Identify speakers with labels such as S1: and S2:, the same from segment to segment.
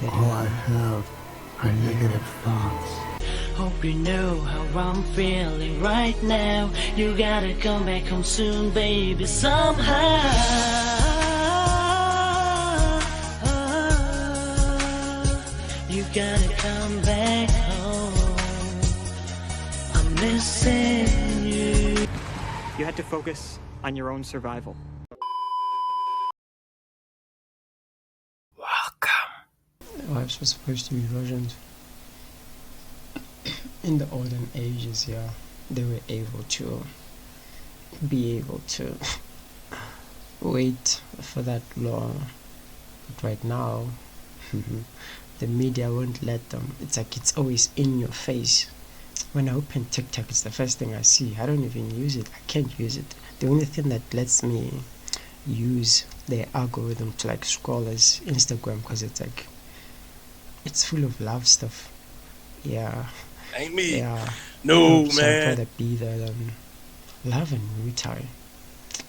S1: that
S2: All I have are negative thoughts.
S3: Hope you know how I'm feeling right now. You gotta come back home soon, baby, somehow. You gotta come back home. I'm missing you.
S4: You had to focus on your own survival.
S1: Wives were supposed to be virgins. In the olden ages, yeah, they were able to wait for that long. But right now, the media won't let them. It's like it's always in your face. When I open TikTok, it's the first thing I see. I don't even use it. I can't use it. The only thing that lets me use their algorithm to like scroll is Instagram, because it's like it's full of love stuff. Yeah.
S5: Ain't me.
S1: Yeah.
S5: No,
S1: So
S5: man.
S1: I'd rather be there than love and retire.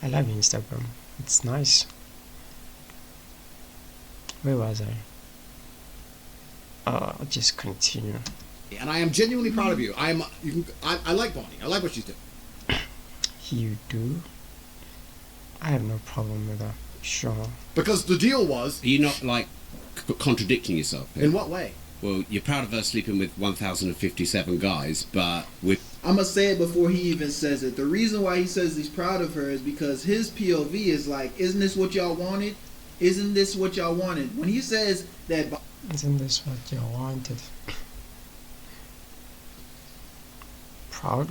S1: I love Instagram. It's nice. Where was I? I'll just continue.
S6: And I am genuinely proud of you. I like Bonnie. I like what she's doing.
S1: You do? I have no problem with that. Sure.
S6: Because the deal was...
S7: Are you not, like, contradicting yourself here?
S6: In what way?
S7: Well, you're proud of her sleeping with 1,057 guys, but with...
S8: I'm gonna say it before he even says it. The reason why he says he's proud of her is because his POV is like, isn't this what y'all wanted? Isn't this what y'all wanted? When he says that...
S1: Isn't this what you wanted? Proud?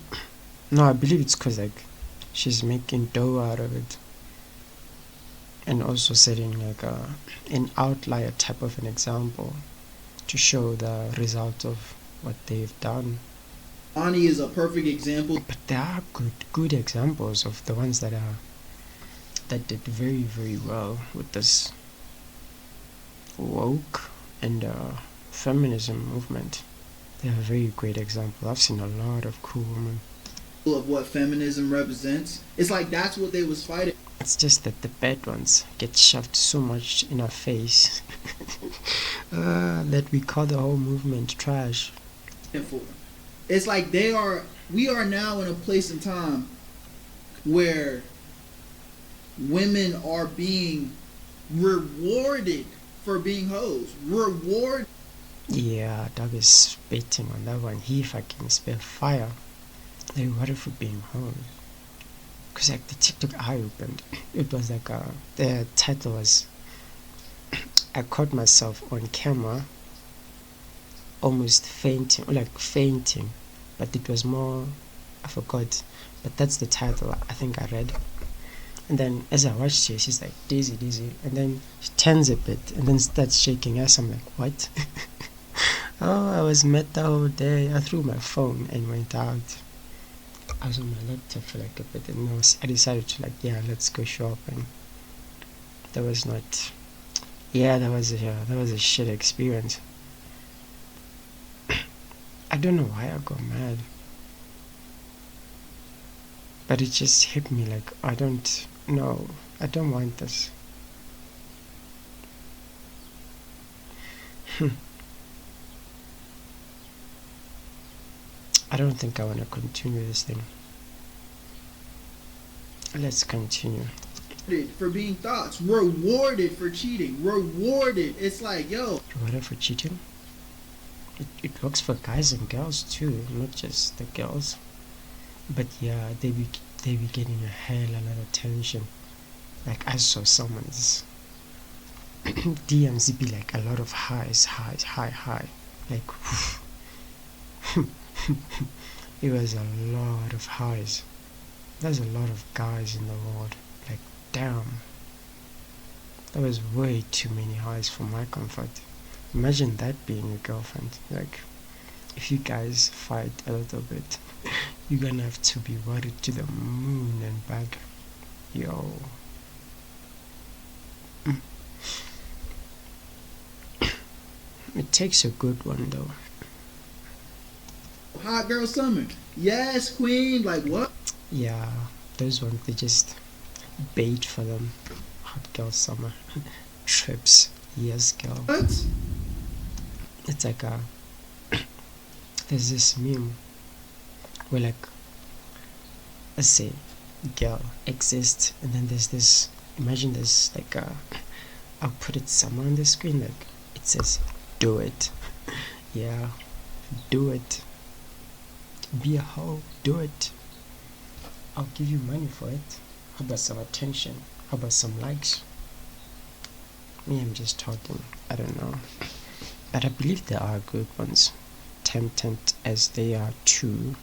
S1: No, I believe it's because like she's making dough out of it, and also setting like an outlier type of an example to show the result of what they've done.
S8: Bonnie is a perfect example.
S1: But there are good examples of the ones that did very, very well with this woke and feminism movement. They're a very great example. I've seen a lot of cool women.
S8: Of what feminism represents. It's like that's what they was fighting.
S1: It's just that the bad ones get shoved so much in our face that we call the whole movement trash.
S8: For. It's like we are now in a place in time where women are being rewarded for being hoes.
S1: Yeah, dog is spitting on that one. He fucking spit fire. They rewarded for being hoes. Cause like the TikTok I opened, it was like the title was I caught myself on camera almost fainting, but it was more, I forgot, but that's the title I think I read. And then as I watched her, she's like dizzy, and then she turns a bit and then starts shaking ass. I'm like, what? Oh, I was mad the whole day. I threw my phone and went out. I was on my laptop for like a bit, and I decided to like, yeah, let's go shopping. That was a shit experience. I don't know why I got mad, but it just hit me like, I don't want this. I don't think I want to continue this thing. Let's continue.
S8: For being thoughts, rewarded for cheating, rewarded. It's like, yo.
S1: Rewarded for cheating? It works for guys and girls too, not just the girls. But yeah, they be getting a hell of a lot of attention. Like I saw someone's DMs be like a lot of highs, high. Like it was a lot of highs. There's a lot of guys in the world. Like damn, that was way too many highs for my comfort. Imagine that being your girlfriend. Like if you guys fight a little bit, you're gonna have to be worried to the moon and back. Yo. It takes a good one though.
S8: Hot girl summer. Yes, queen. Like what?
S1: Yeah, those ones, they just bait for them. Hot girl summer. Trips. Yes, girl.
S8: What?
S1: it's like there's this meme where, like, let's say girl exists, and then there's this, imagine this, like, I'll put it somewhere on the screen, like it says do it. Yeah, do it. Be a hoe, do it. I'll give you money for it. How about some attention? How about some likes? Me, I'm just talking, I don't know, but I believe there are good ones, tempted as they are too.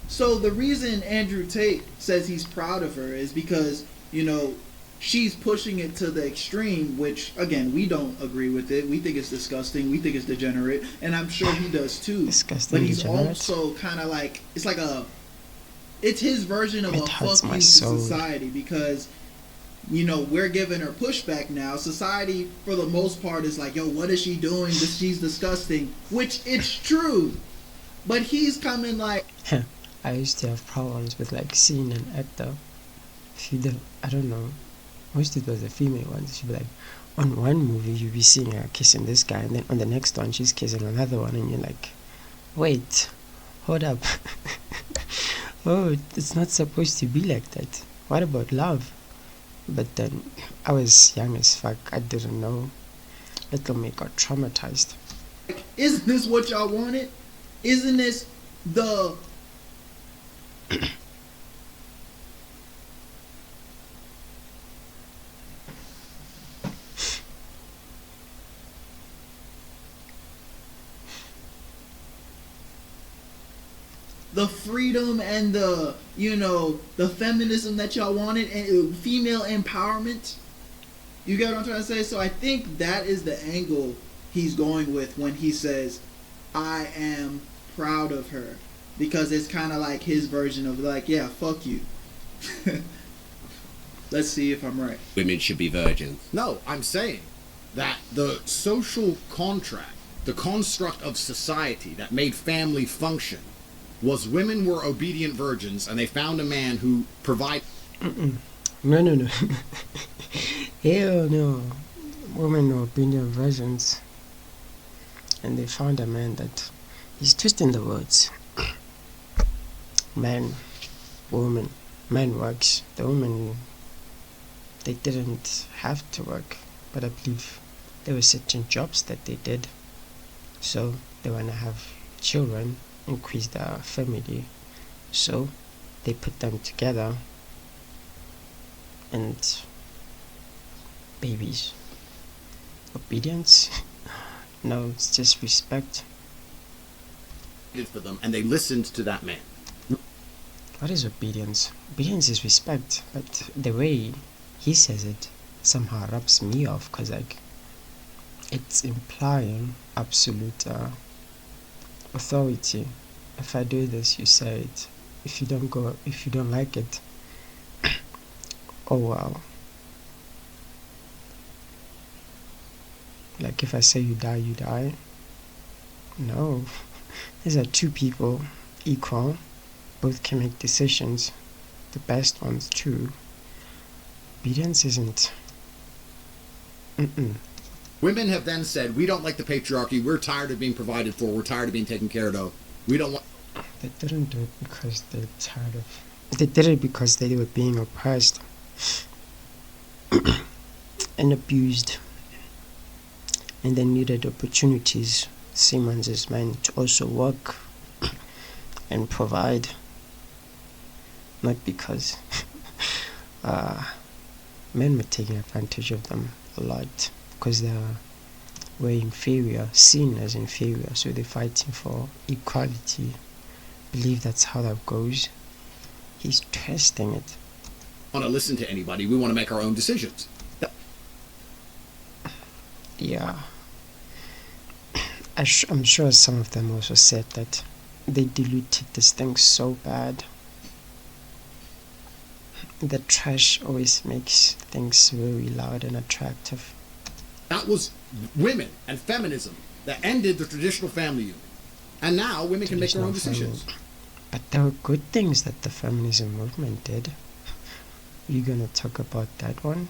S8: So the reason Andrew Tate says he's proud of her is because, you know, she's pushing it to the extreme, which, again, we don't agree with it. We think it's disgusting. We think it's degenerate. And I'm sure he does too.
S1: Disgusting,
S8: but he's
S1: degenerate.
S8: also kind of like, it's his version of
S1: It
S8: a
S1: hurts
S8: fuck
S1: my
S8: you to
S1: soul.
S8: society, because, you know, we're giving her pushback now. Society, for the most part, is like, yo, what is she doing? She's disgusting. Which, it's true. But he's coming like...
S1: I used to have problems with, like, seeing an actor, I don't know, most it was the female ones. She'd be like, on one movie you'd be seeing her kissing this guy, and then on the next one she's kissing another one, and you're like, wait, hold up. Oh, it's not supposed to be like that. What about love? But then I was young as fuck, I didn't know. Little me got traumatized.
S8: Isn't this what y'all wanted? Isn't this the... the freedom and the, you know, the feminism that y'all wanted, and female empowerment? You get what I'm trying to say? So I think that is the angle he's going with when he says, I am proud of her. Because it's kind of like his version of like, yeah, fuck you. Let's see if I'm right.
S7: Women should be virgins.
S6: No, I'm saying that the social contract, the construct of society that made family function, was women were obedient virgins, and they found a man who provided...
S1: No. Hell no. Women were obedient virgins, and they found a man that... He's twisting the words. Man, woman. Man works. The woman, they didn't have to work, but I believe there were certain jobs that they did. So they want to have children, increase their family. So they put them together, and babies. Obedience? No, it's just respect.
S6: for them, and they listened to that man.
S1: What is obedience? Obedience is respect, but the way he says it somehow rubs me off, because, like, it's implying absolute authority. If I do this, you say it. If you don't like it, oh well. Like, if I say you die, you die. No. These are two people, equal. Both can make decisions. The best ones too. Obedience isn't.
S6: Women have then said, we don't like the patriarchy, we're tired of being provided for, we're tired of being taken care of, we don't want...
S1: They didn't do it because they're tired of... They did it because they were being oppressed and abused, and they needed opportunities, same ones as men, to also work and provide. Not because men were taking advantage of them a lot, because they were inferior, seen as inferior, so they're fighting for equality. Believe that's how that goes. He's twisting it.
S6: want to listen to anybody, we want to make our own decisions.
S1: Yeah. I'm sure some of them also said that they diluted this thing so bad. The trash always makes things very loud and attractive.
S6: That was women and feminism that ended the traditional family unit. And now women can make their own decisions.
S1: But there were good things that the feminism movement did. You gonna talk about that one?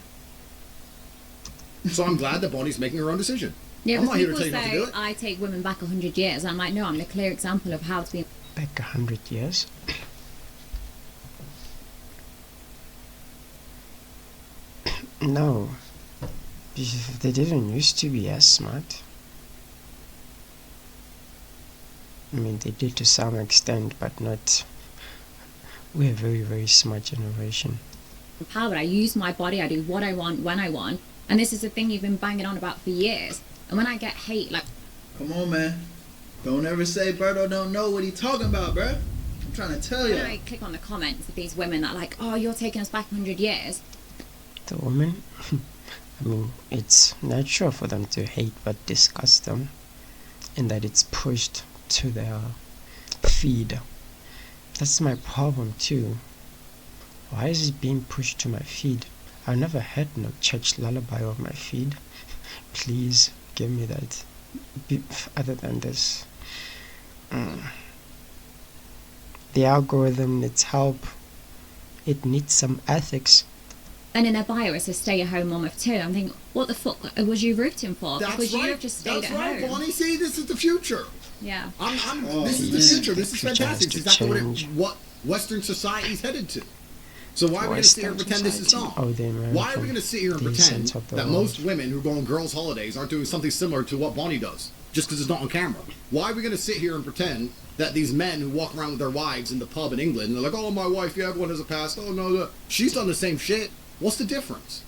S6: So I'm glad that Bonnie's making her own decision.
S5: Yeah,
S6: I'm not
S5: because
S6: here to
S5: people
S6: tell you not to do
S5: say
S6: it.
S5: I take women back 100 years. I'm like, no, I'm the clear example of how to be.
S1: Back 100 years? No, because they didn't used to be as smart. I mean, they did to some extent, but not. We're a very, very smart generation.
S5: Power. I use my body. I do what I want when I want. And this is the thing you've been banging on about for years. And when I get hate, like,
S8: Come on, man. Don't ever say Berto don't know what he talking about, bruh. I'm trying to tell you.
S5: when I click on the comments of these women that are like, oh, you're taking us back 100 years.
S1: The women, I mean, it's natural for them to hate but disgust them, and that it's pushed to their feed. That's my problem too. Why is it being pushed to my feed? I've never had no church lullaby on my feed. Please give me that. Other than this, the algorithm needs help. It needs some ethics.
S5: And in their bio it says stay at home mom of two. I'm thinking, what the fuck was you rooting for?
S6: That's
S5: because
S6: right.
S5: you have just stayed
S6: That's
S5: at
S6: right,
S5: home.
S6: Bonnie. See, this is the future.
S5: Yeah.
S6: This is the
S8: man.
S6: future. This is
S1: The future
S6: fantastic.
S1: has
S6: It's
S1: to
S6: exactly
S1: change.
S6: what Western society's headed to. So why are we going to sit here and pretend this is not?
S1: Oh, the American
S6: Why are we going to sit here and pretend
S1: decent of the
S6: that
S1: world.
S6: most women who go on girls' holidays aren't doing something similar to what Bonnie does, just because it's not on camera? Why are we going to sit here and pretend that these men who walk around with their wives in the pub in England, and they're like, oh, my wife, yeah, everyone has a past, oh, no, she's done the same shit. What's the difference?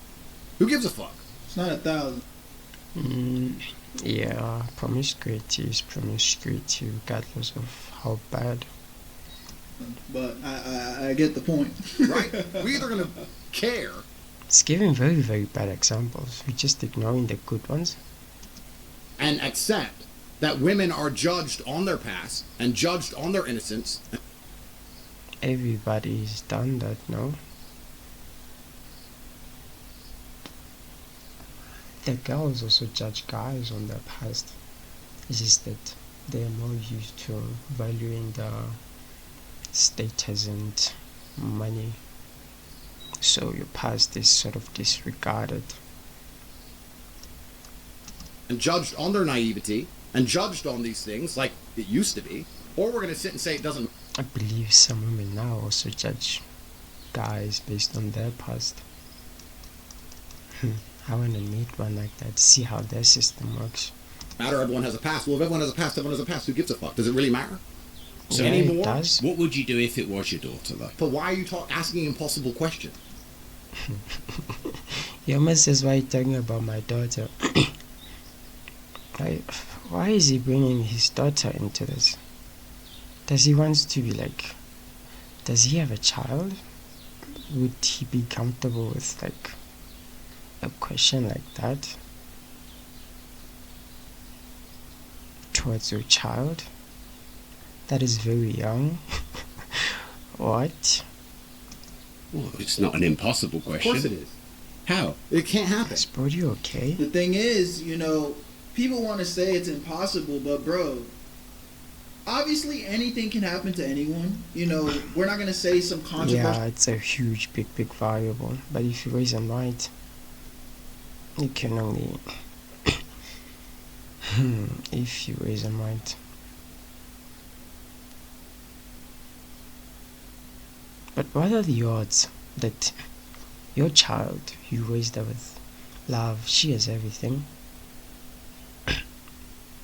S6: Who gives a fuck?
S8: It's not 1,000.
S1: Yeah, promiscuity is promiscuity regardless of how bad.
S8: But I get the point.
S6: Right? We're either going to care
S1: It's giving very, very bad examples. We're just ignoring the good ones.
S6: and accept that women are judged on their past and judged on their innocence.
S1: Everybody's done that, no? The girls also judge guys on their past. It's just that they are more used to valuing the status and money. So your past is sort of disregarded.
S6: And judged on their naivety and judged on these things like it used to be, or we're going to sit and say it doesn't.
S1: I believe some women now also judge guys based on their past. I want to meet one like that, see how their system works.
S6: Matter, everyone has a past. Well, if everyone has a past, everyone has a past. Who gives a fuck? Does it really matter?
S7: So
S1: Yeah,
S6: anymore?
S1: it does.
S7: What would you do if it was your daughter, though?
S6: But why are you asking impossible questions?
S1: He almost says, why are you talking about my daughter? Why is he bringing his daughter into this? Does he want to be like, does he have a child? Would he be comfortable with like a question like that towards your child that is very young? What?
S7: Well, it's not an impossible
S6: Of
S7: question.
S6: course it is.
S7: How?
S6: It can't happen.
S1: Is Brody okay?
S8: The thing is, people want to say it's impossible, but bro, obviously anything can happen to anyone. We're not gonna say some controversial.
S1: Yeah, it's a huge, big variable. But if you raise them right, you can only. If you raise them right. But what are the odds that your child, you raised her with love, she has everything,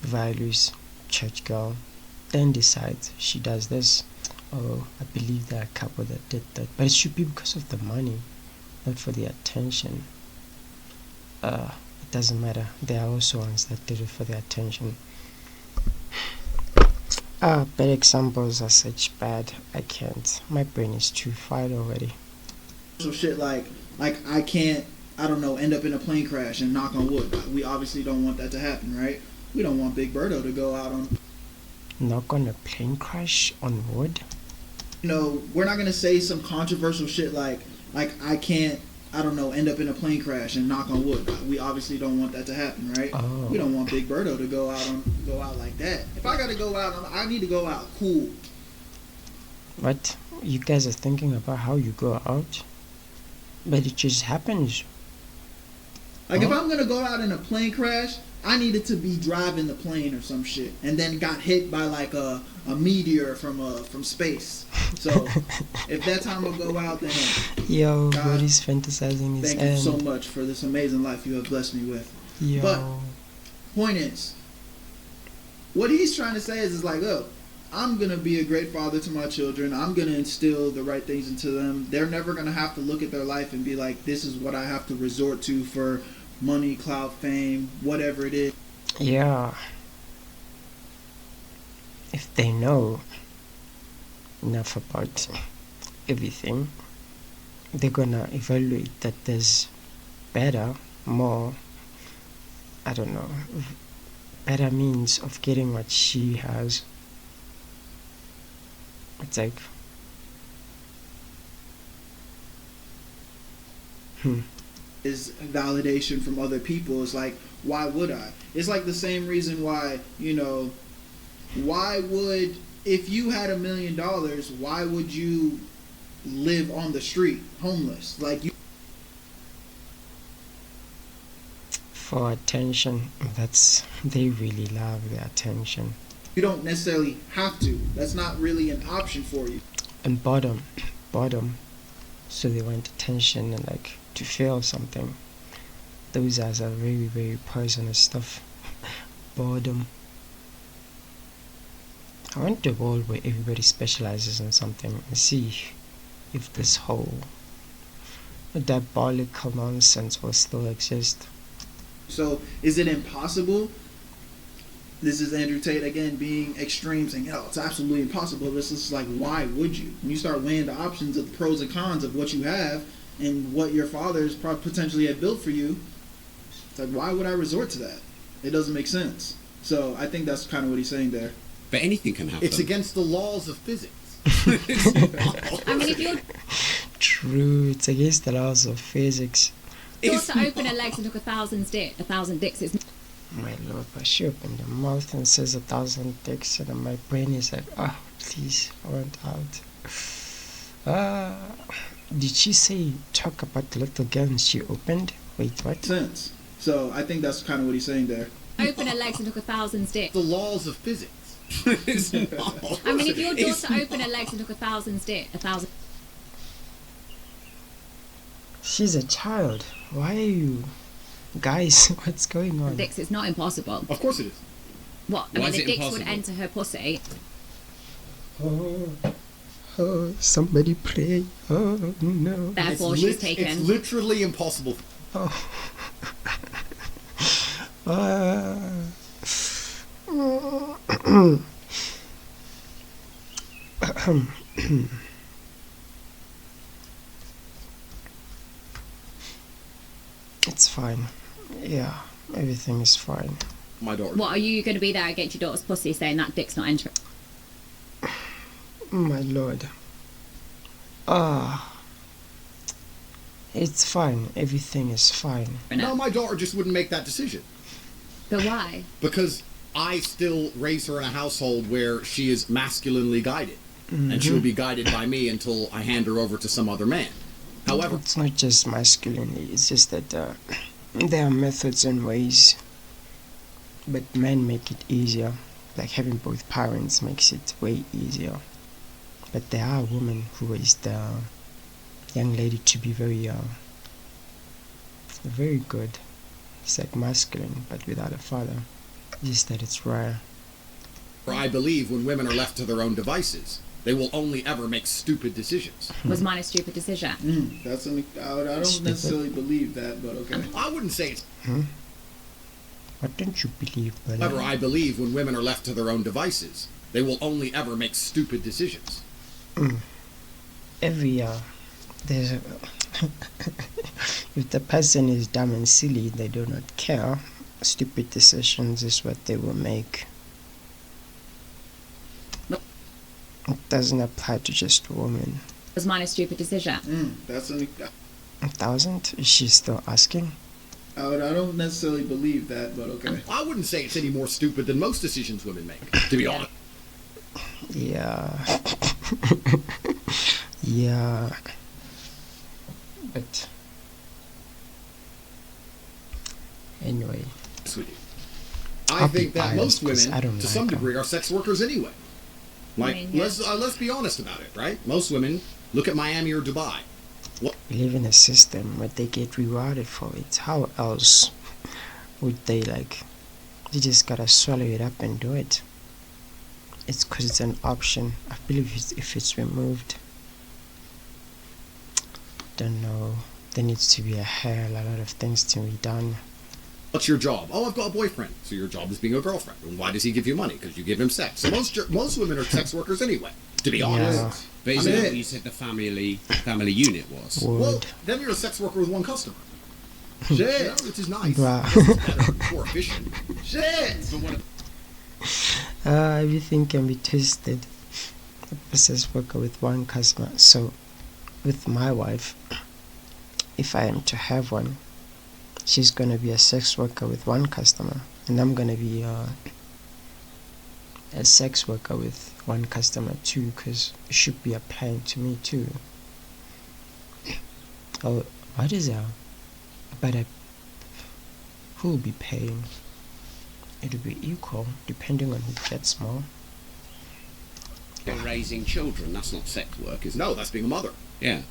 S1: values, church girl, then decides she does this? Oh, I believe there are a couple that did that, but it should be because of the money, not for the attention. It doesn't matter. There are also ones that did it for the attention. Bad examples are such bad. I can't. My brain is too fried already.
S8: So shit like I can't, I don't know, end up in a plane crash and knock on wood. We obviously don't want that to happen, right? We don't want Big Birdo to go out on.
S1: Knock on a plane crash on wood?
S8: We're not gonna say some controversial shit like I can't, I don't know, end up in a plane crash and knock on wood. We obviously don't want that to happen, right?
S1: Oh.
S8: We don't want Big Birdo to go out like that. If I gotta go out, I need to go out cool.
S1: What? You guys are thinking about how you go out? But it just happens.
S8: Like if
S1: Huh?
S8: I'm gonna go out in a plane crash, I needed to be driving the plane or some shit, and then got hit by like a meteor from space. So if that time will go out, then
S1: Yo,
S8: God,
S1: what he's fantasizing his
S8: thank you
S1: end.
S8: so much for this amazing life you have blessed me with.
S1: Yo.
S8: But point is, what he's trying to say is like, look, I'm gonna be a great father to my children. I'm gonna instill the right things into them. They're never gonna have to look at their life and be like, this is what I have to resort to for money, clout, fame, whatever it is.
S1: Yeah. If they know enough about everything, they're gonna evaluate that there's better, more, I don't know, better means of getting what she has. It's like,
S8: Is validation from other people. It's like, why would I? It's like the same reason why, why would, if you had $1 million, why would you live on the street homeless? Like, you
S1: for attention. They really love the attention.
S8: don't necessarily have to. That's not really an option for you.
S1: And bottom, so they want attention and like to feel something. Those are very, very personal stuff. Boredom. I want a world where everybody specializes in something and see if this whole diabolical nonsense will still exist.
S8: So is it impossible? This is Andrew Tate again being extreme, saying, it's absolutely impossible. This is like, why would you? When you start weighing the options of the pros and cons of what you have and what your fathers potentially had built for you, it's like, why would I resort to that? It doesn't make sense. So I think that's kind of what he's saying there.
S7: But anything can happen.
S6: It's against the laws of physics.
S5: I mean, if you're
S1: True, it's against the laws of physics.
S5: to open her legs and took 1,000 dicks, it's
S1: My lord, but she opened her mouth and says 1,000 dicks, and my brain is like, oh, please, I want out. Did she say talk about the little girl and she opened? Wait, what?
S8: Sense. So I think that's kind of what he's saying there.
S5: open her legs and took 1,000 dicks.
S6: The laws of physics.
S7: It's not.
S5: I mean, if your
S7: It's
S5: daughter opened her legs and took 1,000
S1: She's a child. Why are you... Guys, what's going on?
S5: dicks, it's not impossible.
S6: Of course it is.
S5: What? I
S7: Why
S5: mean,
S7: is
S5: the
S7: it
S5: dicks would
S7: impossible?
S5: enter her pussy.
S1: Oh, somebody pray. Oh, no.
S5: Therefore, she's taken.
S6: It's literally impossible.
S1: It's fine. Yeah, everything is fine.
S6: My daughter.
S5: What, are you going to be there against your daughter's pussy saying that dick's not entering?
S1: My lord. It's fine. Everything is fine.
S6: No, my daughter just wouldn't make that decision.
S5: But why?
S6: Because I still raise her in a household where she is masculinely guided. And she'll be guided by me until I hand her over to some other man. However,
S1: It's not just masculinity, it's just that there are methods and ways. But men make it easier. Like having both parents makes it way easier. But there are women who raise the young lady to be very good. It's like masculine, but without a father. Just that it's rare.
S6: I believe when women are left to their own devices, they will only ever make stupid decisions.
S5: Was mine a stupid decision?
S8: I don't necessarily believe that, but okay.
S6: I wouldn't say it's...
S1: What don't you believe, brother?
S6: However, I believe when women are left to their own devices, they will only ever make stupid decisions.
S1: Every there's a if the person is dumb and silly, they do not care. Stupid decisions is what they will make. It doesn't apply to just women.
S5: Was mine a stupid decision?
S8: That's
S1: 1,000? Is she still asking?
S8: I don't necessarily believe that, but okay.
S6: I wouldn't say it's any more stupid than most decisions women make, to be honest.
S1: Yeah. Yeah. But anyway,
S6: Sweetie. I
S1: I'll be
S6: think that most
S1: biased 'cause
S6: women,
S1: I don't
S6: to
S1: like
S6: some
S1: 'em.
S6: degree, are sex workers anyway. Like,
S5: mean, yeah.
S6: let's be honest about it, right? Most women look at Miami or Dubai.
S1: We live in a system where they get rewarded for it. How else would they like? They just gotta swallow it up and do it. It's because it's an option. I believe if it's removed, don't know. There needs to be a hell a lot of things to be done.
S6: What's your job? Oh, I've got a boyfriend. So your job is being a girlfriend. And why does he give you money? Because you give him sex. So most women are sex workers anyway. To be honest.
S1: Yeah.
S7: But
S6: I
S7: isn't
S6: mean,
S7: that what you said the family unit was?
S6: Well,
S1: Would.
S6: then you're a sex worker with one customer. Shit, which is nice.
S1: Bruh.
S6: It's better, more efficient. Shit.
S7: But what
S1: Everything can be twisted. A sex worker with one customer. So, with my wife, if I am to have one, she's gonna be a sex worker with one customer, and I'm gonna be a sex worker with one customer too, because it should be applying to me too. Oh, what is that? But who will be paying? It'll be equal, depending on who gets more.
S7: you're raising children, that's not sex work, is it?
S6: No, that's being a mother.
S7: Yeah.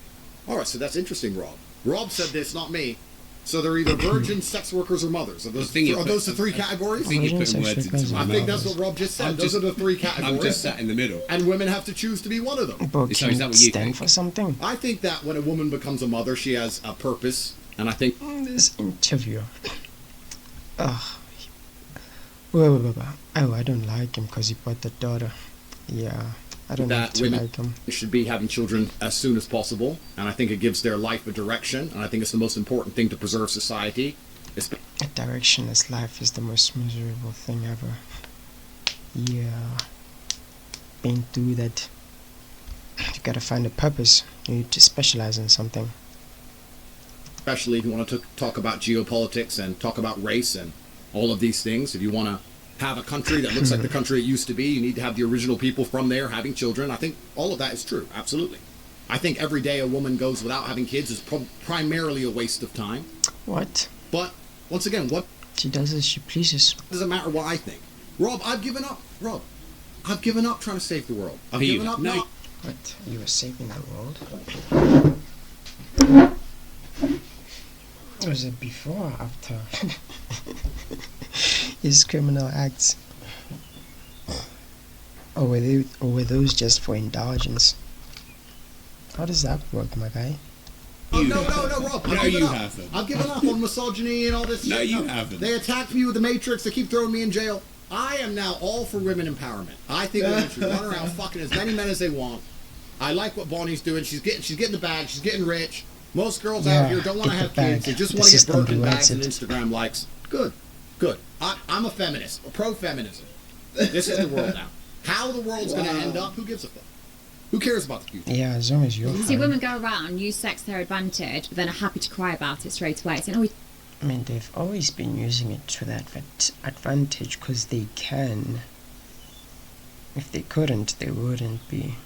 S6: All right, so that's interesting, Rob. Rob said this, not me. So they're either virgins, sex workers, or mothers. Are those,
S7: I think you
S6: are
S7: put-
S6: those the three categories?
S7: I think you're
S1: Virgin
S7: putting
S1: sex
S7: words
S1: workers
S7: into my
S1: are
S6: I think
S7: mouth.
S6: that's what Rob just said.
S7: I'm
S6: Those
S7: just-
S6: are the three
S7: I'm
S6: categories.
S7: just sat in the middle.
S6: And women have to choose to be one of them.
S1: But
S7: Is that
S1: can
S7: what
S1: it
S7: you
S1: stand
S7: think?
S1: for something?
S6: I think that when a woman becomes a mother, she has a purpose. And I think
S1: This interview. Ugh. Wait. Oh, I don't like him because he brought the daughter. Yeah, I don't have
S6: that
S1: to
S6: women
S1: like him.
S6: should be having children as soon as possible. And I think it gives their life a direction. And I think it's the most important thing to preserve society.
S1: A directionless life is the most miserable thing ever. Yeah. Been through that. You gotta find a purpose. You need to specialize in something.
S6: Especially if you want to talk about geopolitics and talk about race and all of these things. If you want to have a country that looks like the country it used to be, you need to have the original people from there having children. I think all of that is true. Absolutely. I think every day a woman goes without having kids is primarily a waste of time.
S1: What?
S6: But once again, what
S1: She does as she pleases.
S6: does it matter what I think? Rob, I've given up. Rob, I've given up trying to save the world. I've
S7: You
S6: given up.
S7: have- no.
S1: What? You were saving the world? Was it before or after his criminal acts? Or were those just for indulgence? How does that work, my guy?
S6: Oh,
S7: You
S6: no,
S7: haven't.
S6: Rob.
S7: No,
S6: I've given
S7: you
S6: up.
S7: haven't.
S6: I've given up on misogyny and all this
S7: No,
S6: shit.
S7: you haven't.
S6: They attacked me with the Matrix. They keep throwing me in jail. I am now all for women empowerment. I think women should run around fucking as many men as they want. I like what Bonnie's doing. She's getting the bag. She's getting rich. Most girls out
S1: Yeah,
S6: here don't want to
S1: get
S6: have
S1: the bag.
S6: kids. They just
S1: The
S6: want to get
S1: system
S6: Birkin
S1: rewards
S6: bags and
S1: it.
S6: Instagram likes. Good. I'm a feminist, a pro-feminism. This is the world now. How the world's going to end up, who gives a fuck? Who cares about the future?
S1: Yeah, as long as you're
S5: See,
S1: fine.
S5: women go around, use sex to their advantage, but then are happy to cry about it straight away. Saying, oh,
S1: I mean, they've always been using it to that advantage because they can. If they couldn't, they wouldn't be.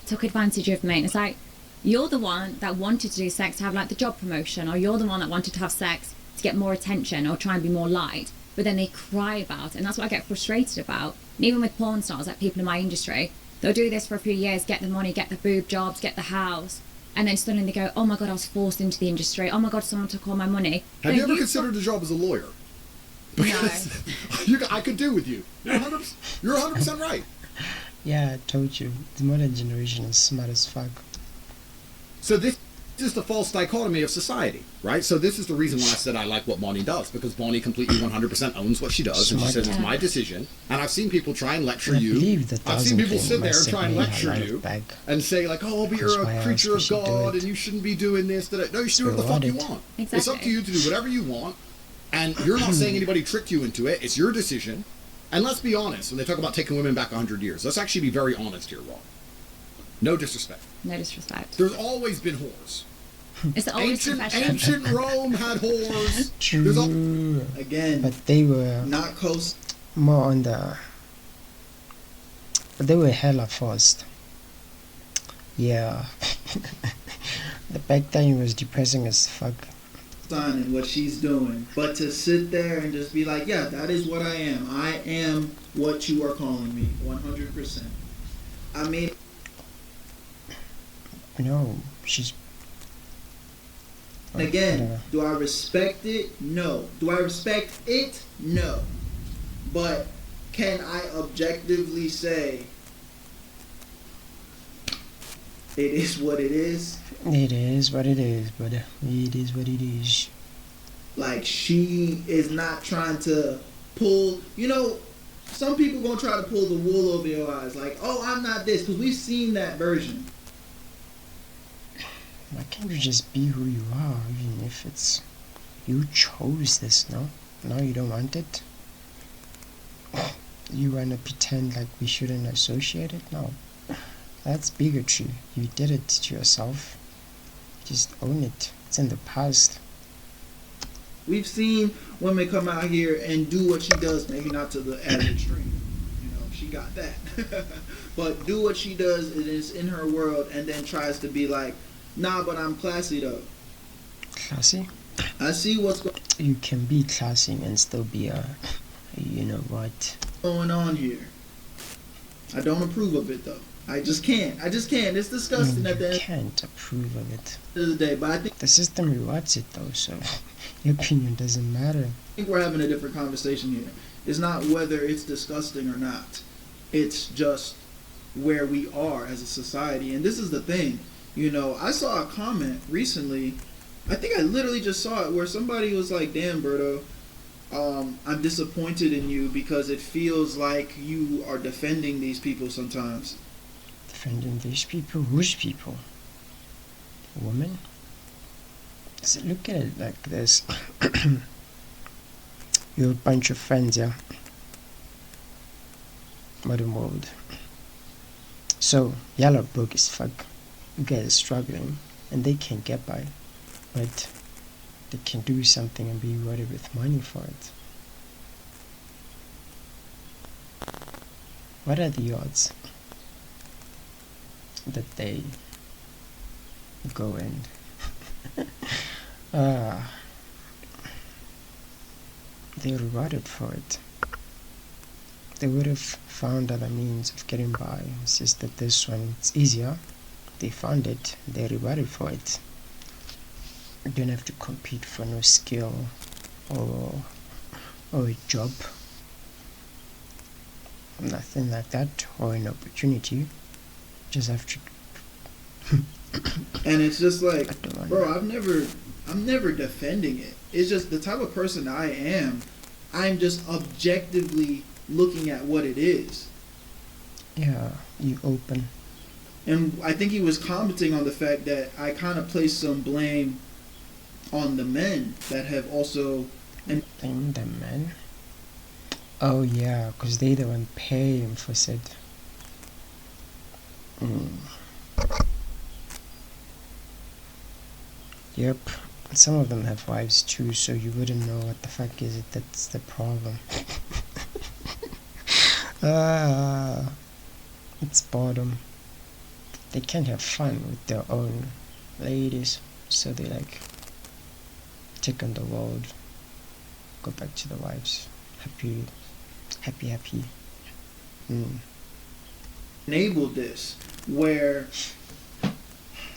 S5: took advantage of me. And it's like, you're the one that wanted to do sex to have like the job promotion, or you're the one that wanted to have sex to get more attention or try and be more liked, but then they cry about it. And that's what I get frustrated about. And even with porn stars, like people in my industry, they'll do this for a few years, get the money, get the boob jobs, get the house, and then suddenly they go, oh my god, I was forced into the industry, oh my god, someone took all my money.
S6: Have
S5: No,
S6: you ever considered a job as a lawyer? Because I could do with you. You're 100% right.
S1: Yeah, I told you. The modern generation is smart as fuck.
S6: So this is the false dichotomy of society, right? So this is the reason why I said I like what Bonnie does, because Bonnie completely 100% owns what she does, and she
S1: Smart.
S6: says it's my decision. And I've seen people try and lecture
S1: I
S6: you.
S1: believe that
S6: I've seen people sit there and try and lecture
S1: you.
S6: you and say like, "Oh, but
S1: That's
S6: you're
S1: why I
S6: a
S1: asked
S6: creature
S1: you
S6: of
S1: should do
S6: God,
S1: it.
S6: and you shouldn't be doing this." That no, you should do whatever the fuck you
S1: Reward it.
S6: want.
S5: Exactly.
S6: It's up to you to do whatever you want, and you're not saying anybody tricked you into it. It's your decision. And let's be honest, when they talk about taking women back 100 years, let's actually be very honest here, Rob. No disrespect.
S5: No disrespect.
S6: There's always been whores.
S5: It's the oldest profession.
S6: Ancient Rome had whores. There's al-
S1: True.
S8: Again,
S1: But they were
S8: not coast.
S1: more on the. But they were hella fast. Yeah. The back then was depressing as fuck.
S8: signing what she's doing, but to sit there and just be like, yeah, that is what I am. I am what you are calling me, 100%. I mean,
S1: No, she's.
S8: again,
S1: Whatever.
S8: do I respect it? No. Do I respect it? No. But can I objectively say it is what it is?
S1: It is what it is, brother. It is what it is.
S8: Like, she is not trying to pull, some people gonna try to pull the wool over your eyes. Like, oh, I'm not this, because we've seen that version.
S1: Why can't you just be who you are, even if it's you chose this? No, you don't want it. You wanna pretend like we shouldn't associate it? No, that's bigotry. You did it to yourself. Just own it. It's in the past.
S8: We've seen women come out here and do what she does, maybe not to the as extreme. She got that. But do what she does, it is in her world, and then tries to be like, nah, but I'm classy though.
S1: Classy?
S8: I see what's
S1: You can be classy and still be you know what?
S8: going on here. I don't approve of it though. I just can't. It's disgusting at the
S1: You
S8: end
S1: can't approve of it.
S8: of the day. But I think
S1: The system rewards it though, so your opinion doesn't matter.
S8: we're having a different conversation here. It's not whether it's disgusting or not. It's just where we are as a society. And this is the thing. I saw a comment recently. I think I literally just saw it where somebody was like, damn, Berto, I'm disappointed in you because it feels like you are defending these people sometimes.
S1: Defending these people? Whose people? Women? So look at it like this. You're a bunch of friends, yeah? Modern world. So, y'all are broke as fuck. You guys are struggling, and they can't get by. But they can do something and be rewarded with money for it. What are the odds that they go and they're rewarded for it? They would have found other means of getting by. It's just that this one, it's easier. They found it, they're rewarded for it. You don't have to compete for no skill or a job. Nothing like that, or an opportunity. Just have to.
S8: And it's just like,
S1: I don't wanna-
S8: bro, I'm never defending it. It's just the type of person I am. I'm just objectively looking at what it is.
S1: Yeah, you open.
S8: And I think he was commenting on the fact that I kind of place some blame on the men that have also.
S1: Blame the men. Oh yeah, because they the one paying for said. Yep. Some of them have wives too, so you wouldn't know what the fuck is it that's the problem. It's boredom. They can't have fun with their own ladies, so they like check on the world, go back to the wives, happy.
S8: Enable this where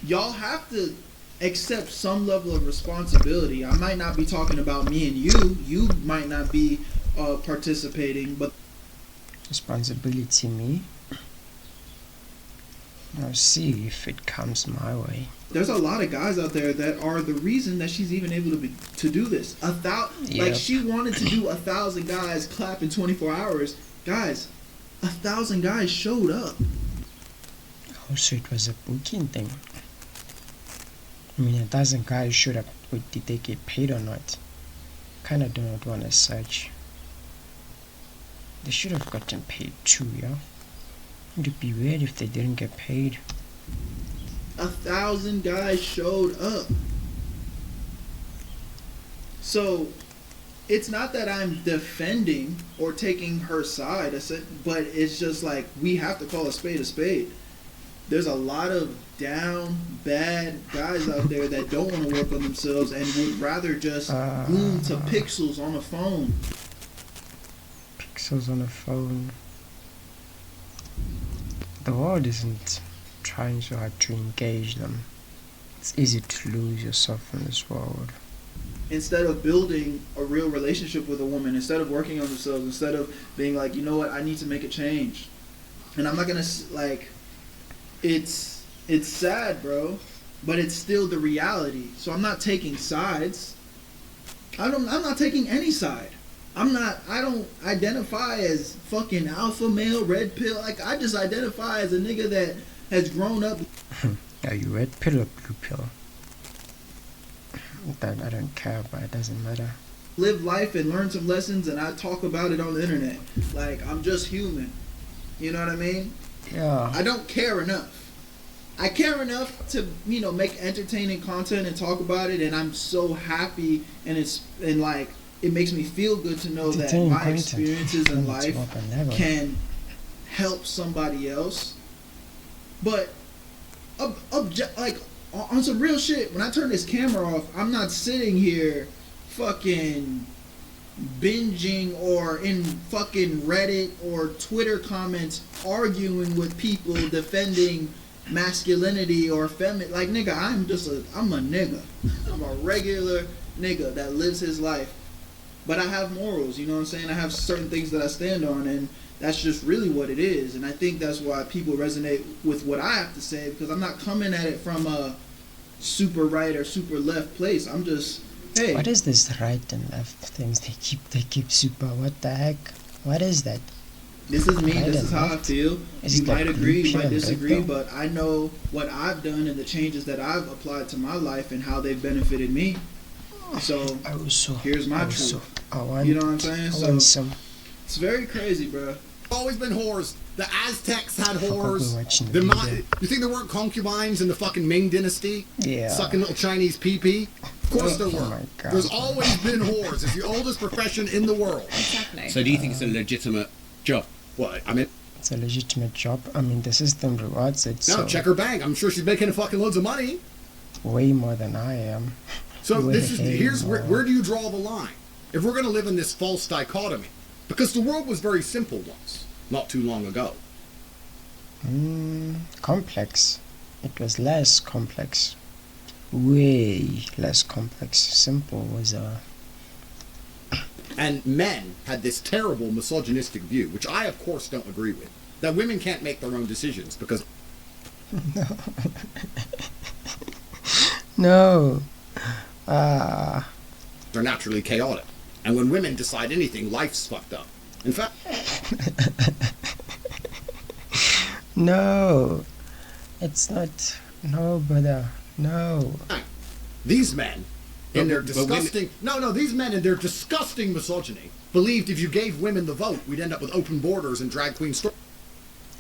S8: y'all have to accept some level of responsibility. I might not be talking about me and you might not be participating, but
S1: Responsibility me. I'll see if it comes my way.
S8: there's a lot of guys out there that are the reason that she's even able to do this. Like,
S1: Yep.
S8: she wanted to do 1,000 guys clap in 24 hours. Guys, 1,000 guys showed up.
S1: Oh, so it was a booking thing. I mean, 1,000 guys showed up. Wait, did they get paid or not? Kinda do not want to search. They should have gotten paid too, yeah? It'd be weird if they didn't get paid.
S8: 1,000 guys showed up. So it's not that I'm defending or taking her side, but it's just like we have to call a spade a spade. there's a lot of down, bad guys out there that don't want to work on themselves and would rather just boom to pixels on a phone.
S1: Pixels on a phone. The world isn't trying so hard to engage them. It's easy to lose yourself in this world.
S8: Instead of building a real relationship with a woman, instead of working on themselves, instead of being like, you know what, I need to make a change. And I'm not gonna like, it's sad, bro, but it's still the reality. So I'm not taking sides. I'm not taking any side. I don't identify as fucking alpha male, red pill. Like, I just identify as a nigga that has grown up.
S1: Are you red pill or blue pill? That I don't care, but it doesn't matter.
S8: Live life and learn some lessons, and I talk about it on the internet. Like, I'm just human. You know what I mean?
S1: Yeah.
S8: I don't care enough. I care enough to, you know, make entertaining content and talk about it, and I'm so happy, and it makes me feel good to know that my experiences in life can help somebody else. But on some real shit, when I turn this camera off, I'm not sitting here fucking binging or in fucking Reddit or Twitter comments arguing with people defending masculinity or feminine. Like, nigga, I'm a nigga. I'm a regular nigga that lives his life. But I have morals, you know what I'm saying? I have certain things that I stand on, and that's just really what it is. And I think that's why people resonate with what I have to say, because I'm not coming at it from a super right or super left place. I'm just, hey.
S1: What is this right and left things? They keep super. What the heck? What is that?
S8: This is me.
S1: Right,
S8: This is how I feel. You might agree, you might disagree, but I know what I've done and the changes that I've applied to my life and how they've benefited me. So here's my truth. You know what I'm saying? So it's very crazy, bro.
S6: Always been whores. The Aztecs had whores. You think there weren't concubines in the fucking Ming Dynasty?
S1: Yeah.
S6: Sucking little Chinese pee-pee? Of course there were.
S1: My God.
S6: There's always been whores. It's the oldest profession in the world.
S5: Exactly.
S7: So do you think it's a legitimate job?
S6: What? I mean,
S1: it's a legitimate job. I mean, the system rewards it.
S6: no,
S1: So
S6: check her bank. I'm sure she's making fucking loads of money.
S1: way more than I am.
S6: So here's where do you draw the line? If we're going to live in this false dichotomy, because the world was very simple once, not too long ago.
S1: Complex. It was less complex. Way less complex. Simple was
S6: And men had this terrible misogynistic view, which I of course don't agree with, that women can't make their own decisions because
S1: no.
S6: they're naturally chaotic. And when women decide anything, life's fucked up. In fact,
S1: No. It's not. No, brother. No.
S6: these men, in their
S7: But women-
S6: disgusting... these men in their disgusting misogyny believed if you gave women the vote, we'd end up with open borders and drag queen stores.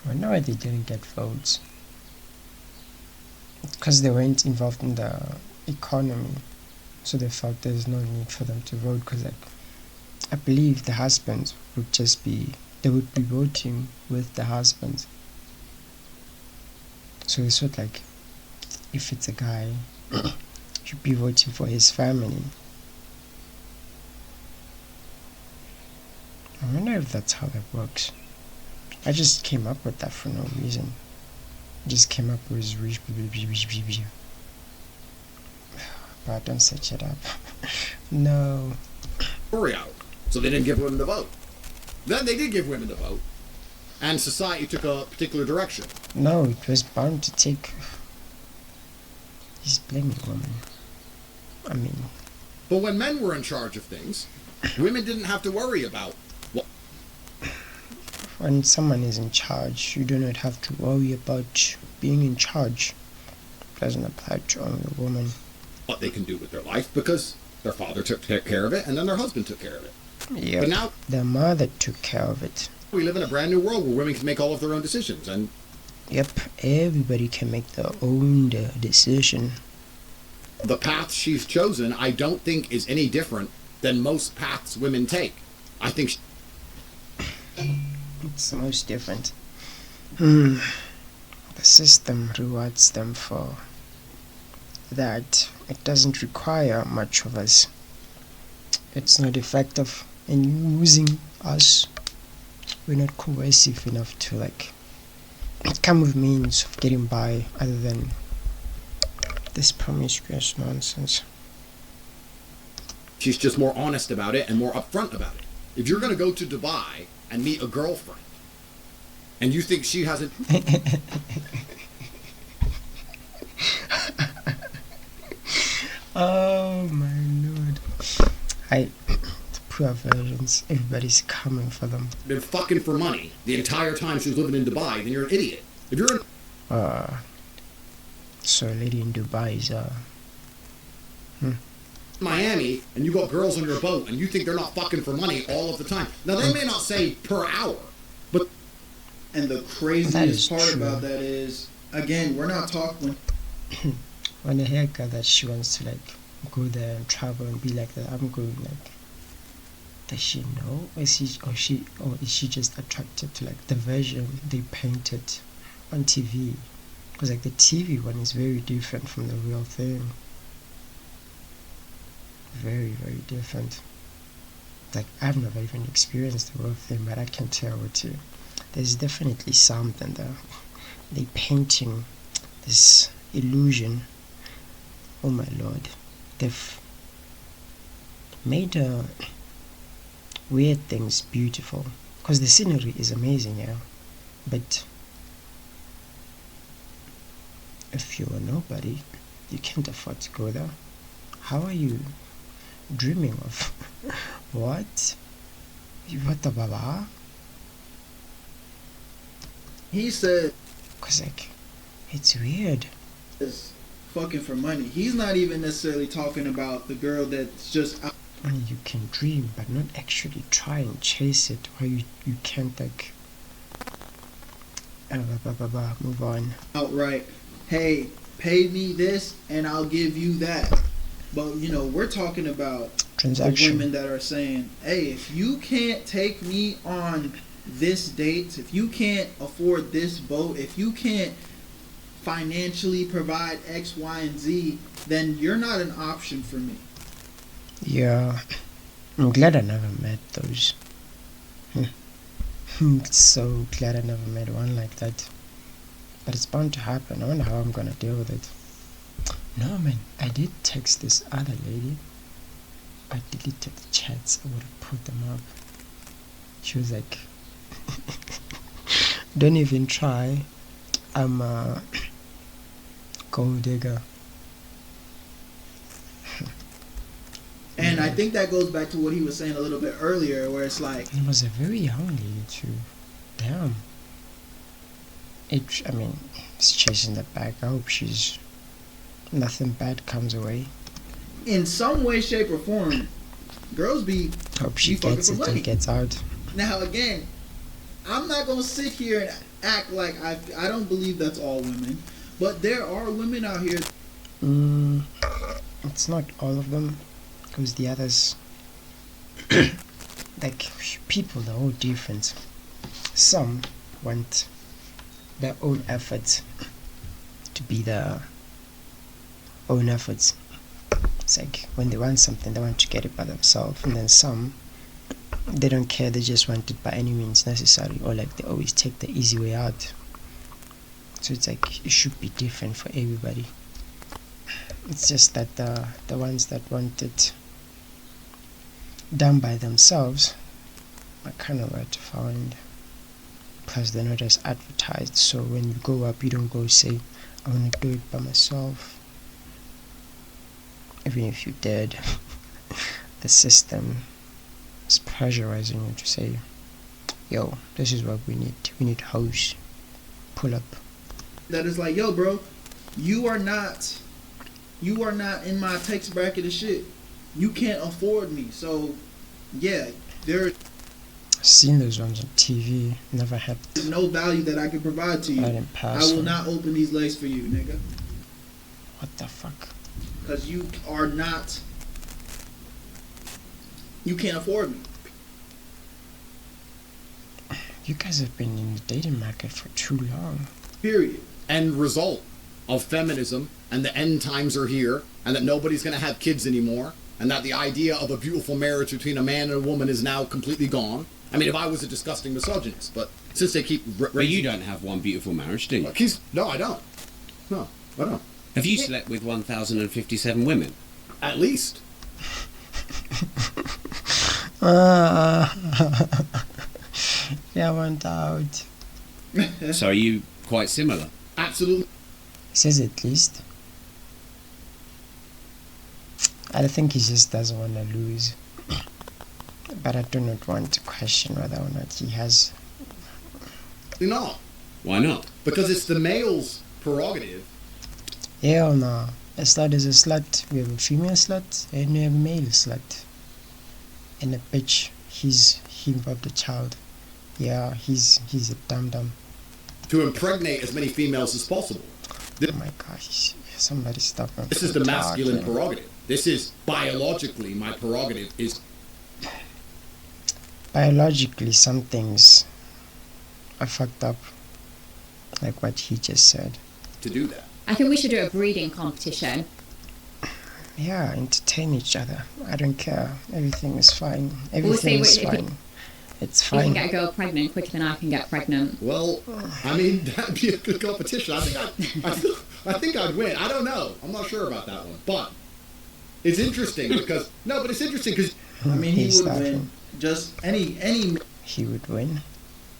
S1: I know why they didn't get votes. Because they weren't involved in the economy. So they felt there's no need for them to vote, because I believe the husbands would just be... They would be voting with the husbands. So they thought, like, if it's a guy, should be voting for his family. I wonder if that's how that works. I just came up with that for no reason. I just came up with rich. But don't search it up. No.
S6: Story out. So they didn't give women the vote. Then they did give women the vote, and society took a particular direction.
S1: No, it was bound to take... He's blaming women. I mean...
S6: But when men were in charge of things, women didn't have to worry about what...
S1: When someone is in charge, you do not have to worry about being in charge. It doesn't apply to only a woman.
S6: what they can do with their life, because their father took care of it, and then their husband took care of it.
S1: Yep.
S6: But now
S1: their mother took care of it.
S6: we live in a brand new world where women can make all of their own decisions, and
S1: Yep, everybody can make their own decision.
S6: the path she's chosen, I don't think is any different than most paths women take. I think
S1: It's most different. the system rewards them for that. It doesn't require much of us. It's not effective in using us. We're not coercive enough to like come with means of getting by other than this promiscuous nonsense.
S6: She's just more honest about it and more upfront about it. If you're going to go to Dubai and meet a girlfriend, and you think she hasn't...
S1: Oh my lord. The poor versions, everybody's coming for them.
S6: ...been fucking for money the entire time she was living in Dubai, then you're an idiot. If you're
S1: so a lady in Dubai is
S6: Miami and you got girls on your boat and you think they're not fucking for money all of the time. Now they may not say per hour, but...
S8: And the craziest part about that is, again, we're not talking...
S1: When I hear that she wants to like go there and travel and be like that, I'm going like, does she know? Or is she just attracted to like the version they painted on TV? Because like the TV one is very different from the real thing. Very, very different. Like I've never even experienced the real thing, but I can tell with you, there's definitely something there. They painting this illusion. Oh my lord, they've made weird things beautiful, because the scenery is amazing, yeah, but if you're nobody, you can't afford to go there. How are you dreaming of? What the baba?
S8: He said,
S1: because like it's weird.
S8: It's fucking for money. He's not even necessarily talking about the girl that's just out.
S1: And you can dream but not actually try and chase it, or you can't like move on
S8: outright, hey, pay me this and I'll give you that. But you know, we're talking about
S1: transaction.
S8: The women that are saying, hey, if you can't take me on this date, if you can't afford this boat, if you can't financially provide X, Y, and Z, then you're not an option for me.
S1: Yeah, I'm glad I never met those. So glad I never met one like that. But it's bound to happen. I wonder how I'm gonna deal with it. No man, I did text this other lady. I deleted the chats. I would have put them up. She was like, don't even try. I'm a gold digger.
S8: And I think that goes back to what he was saying a little bit earlier, where it's like,
S1: it was a very young lady too. Damn. I mean, it's chasing the bag. I hope she's nothing bad comes away.
S8: In some way, shape, or form, girls be
S1: hope she gets it and gets out.
S8: Now again, I'm not gonna sit here and act like I don't believe that's all women, but there are women out here.
S1: It's not all of them, because the others, like people, they're all different. Some want their own efforts to be their own efforts. It's like when they want something, they want to get it by themselves, and then some, they don't care, they just want it by any means necessary, or like they always take the easy way out. So it's like it should be different for everybody. It's just that the ones that want it done by themselves are kind of hard to find, plus they're not as advertised. So when you go up, you don't go say, I want to do it by myself. Even if you did, the system is pressurizing you to say, yo, this is what we need. We need hoes. Pull up.
S8: That is like, yo, bro, you are not in my tax bracket of shit. You can't afford me. So, yeah, I've
S1: seen those ones on TV. Never had.
S8: There's no value that I can provide to you.
S1: I didn't pass.
S8: I will not open these legs for you, nigga.
S1: What the fuck?
S8: Because you are not. You can't afford me.
S1: You guys have been in the dating market for too long.
S8: Period.
S6: end result of feminism and the end times are here and that nobody's going to have kids anymore and that the idea of a beautiful marriage between a man and a woman is now completely gone. I mean, if I was a disgusting misogynist, but since they keep...
S7: But you don't have one beautiful marriage, do you?
S6: No, I don't. No, I don't.
S7: Have you slept with 1,057 women?
S6: At least.
S1: Yeah, went out.
S7: So are you quite similar?
S6: Absolutely.
S1: Says at least. I think he just doesn't want to lose. But I do not want to question whether or not he has.
S6: No.
S7: Why not?
S6: Because it's the male's prerogative.
S1: Hell no. A slut is a slut. We have a female slut and we have a male slut. And a bitch, he involved a child. Yeah, he's a dum-dum.
S6: To impregnate as many females as possible.
S1: Oh my gosh, somebody stop him.
S6: This is the masculine prerogative. This is biologically my prerogative is...
S1: Biologically, some things are fucked up. Like what he just said.
S6: To do that.
S5: I think we should do a breeding competition.
S1: Yeah, entertain each other. I don't care. Everything is fine.
S5: We'll
S1: Everything
S5: see
S1: is fine. It's
S5: You can
S1: fine.
S5: get a girl pregnant quicker than I can get pregnant.
S6: Well, I mean, that'd be a good competition. I think I'd win. I don't know. I'm not sure about that one. But it's interesting because... No, but it's interesting because...
S8: I mean, he
S1: He's
S8: would
S1: laughing.
S8: win. Just any
S1: He would win.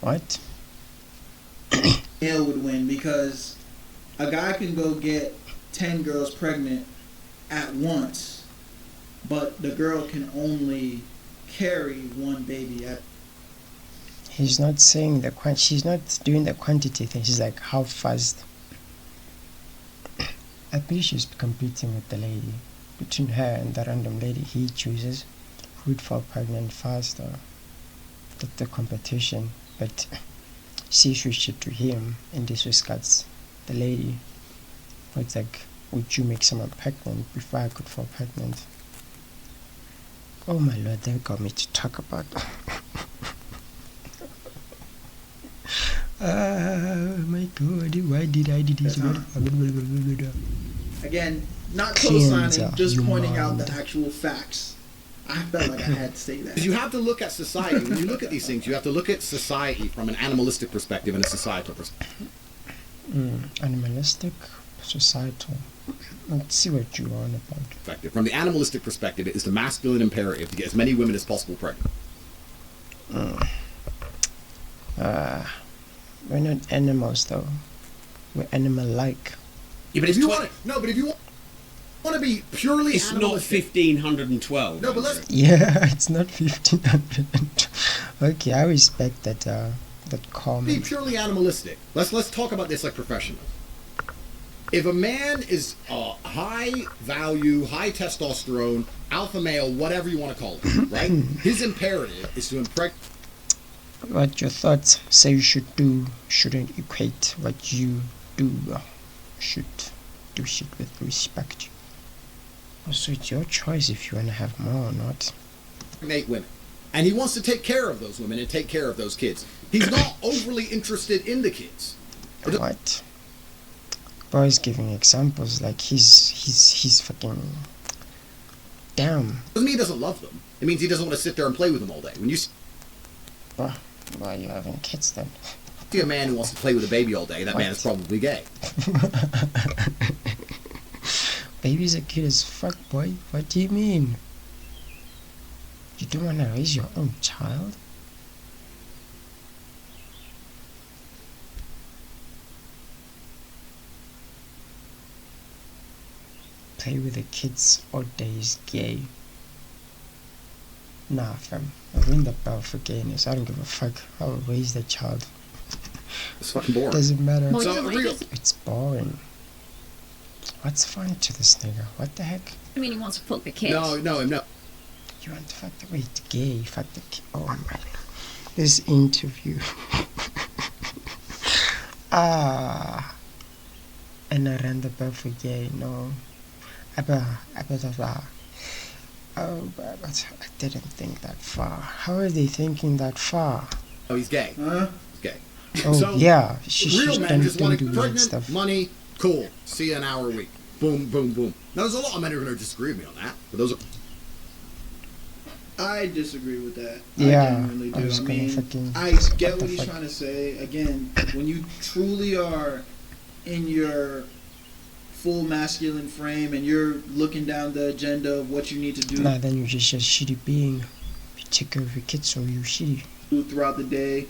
S1: What?
S8: male would win because a guy can go get 10 girls pregnant at once, but the girl can only carry one baby at.
S1: He's not saying the she's not doing the quantity thing. She's like, how fast? I think she's competing with the lady. Between her and the random lady, he chooses who would fall pregnant faster. That's the competition. But she switched to him and disregards the lady. It's like, would you make someone pregnant before I could fall pregnant? Oh my lord, that got me to talk about. My god, why did I do this?
S8: Again, not
S1: Cleanser,
S8: co-signing, just
S1: you
S8: pointing out the
S1: mind.
S8: actual facts. I felt like I had to say that.
S6: You have to look at society. When you look at these things, you have to look at society from an animalistic perspective and a societal perspective.
S1: Animalistic, societal. Let's see what you are on about.
S6: From the animalistic perspective, it is the masculine imperative to get as many women as possible pregnant.
S1: We're not animals though. We're animal-like.
S7: Yeah, but
S6: If you want but if you want to be purely
S7: it's not
S6: animalistic,
S7: 1,512.
S6: no, but let's
S1: Yeah, it's not 1500. Okay, I respect that. That
S6: be
S1: comment.
S6: purely animalistic. Let's talk about this like professionals. If a man is high value, high testosterone, alpha male, whatever you want to call it, right? His imperative is to impregnate.
S1: What your thoughts say you should do shouldn't equate what you do. Should do shit with respect. Also, it's your choice if you want to have more or not.
S6: Women. And he wants to take care of those women and take care of those kids. He's not overly interested in the kids.
S1: What? Boy's giving examples like he's fucking. Damn.
S6: Doesn't mean he doesn't love them. It means he doesn't want to sit there and play with them all day. When you see
S1: Why are you having kids then?
S6: a man who wants to play with a baby all day, that man is probably gay.
S1: Babies are cute as fuck, boy. What do you mean? You don't want to raise your own child? Play with the kids all day is gay. Nah, fam. I ring the bell for gayness. I don't give a fuck. I'll raise the child.
S6: It's fucking boring.
S1: Doesn't matter.
S5: Well,
S6: So, real.
S1: It's boring. What's funny to this nigga? What the heck?
S5: I mean, he wants to fuck the kid.
S6: No.
S1: You want to fuck the wait, gay, fuck the kid. Oh my. This interview. And I ran the bell for gay, no. But I didn't think that far. How are they thinking that far?
S6: Oh, he's gay.
S8: Huh?
S6: He's gay.
S1: Oh
S6: So,
S1: yeah, she
S6: real men just want
S1: do
S6: to
S1: weird
S6: pregnant,
S1: stuff.
S6: money, cool. See you an hour a week. Boom, boom, boom. Now, there's a lot of men who are going to disagree with me on that, but those are.
S8: I disagree with that.
S1: Yeah,
S8: I genuinely
S1: I
S8: do.
S1: was
S8: I
S1: gonna
S8: mean,
S1: fucking-
S8: I get
S1: what
S8: what
S1: the
S8: he's
S1: fuck?
S8: trying to say. Again, when you truly are in your full masculine frame and you're looking down the agenda of what you need to do
S1: Nah, then you're just a shitty being. You take care of your kids, so you shitty.
S8: throughout the day,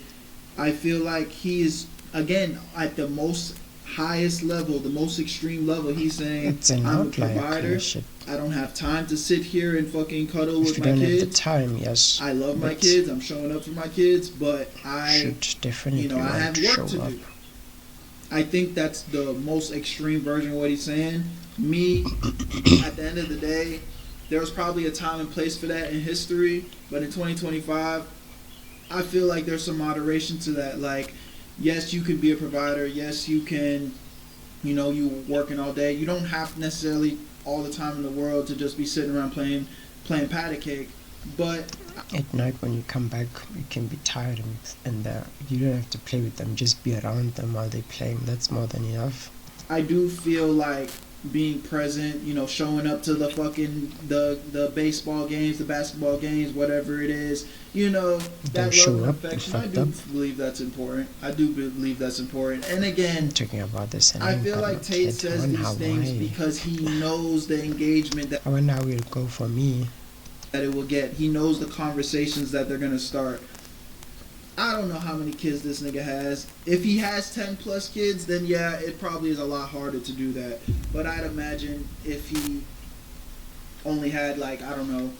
S8: I feel like he is, again, at the most highest level, the most extreme level. He's saying,
S1: It's an
S8: I'm a
S1: outlier kind
S8: provider.
S1: of shit.
S8: I don't have time to sit here and fucking cuddle
S1: If
S8: with
S1: you
S8: my
S1: don't have the
S8: kids.
S1: time, yes.
S8: I love my
S1: but
S8: kids. I'm showing up for my kids, but I
S1: should definitely
S8: I
S1: want
S8: have
S1: to
S8: work
S1: show
S8: to
S1: up.
S8: do. I think that's the most extreme version of what he's saying. Me, at the end of the day, there was probably a time and place for that in history, but in 2025, I feel like there's some moderation to that. Like, yes, you can be a provider. Yes, you can, you working all day. You don't have necessarily all the time in the world to just be sitting around playing patty cake, but
S1: At night when you come back, you can be tired and you don't have to play with them. Just be around them while they're playing. That's more than enough.
S8: I do feel like being present, showing up to the fucking the baseball games, the basketball games, whatever it is, that
S1: Don't show
S8: love and
S1: up,
S8: affection.
S1: you
S8: I
S1: fucked
S8: do
S1: up.
S8: believe that's important. I do believe that's important. And again,
S1: I'm talking about this. And
S8: I feel like Tate says these things
S1: Hawaii.
S8: because he knows the engagement
S1: I wonder how it'll go for me.
S8: that it will get. He knows the conversations that they're gonna start. I don't know how many kids this nigga has. If he has 10 plus kids, then yeah, it probably is a lot harder to do that. But I'd imagine if he only had like, I don't know,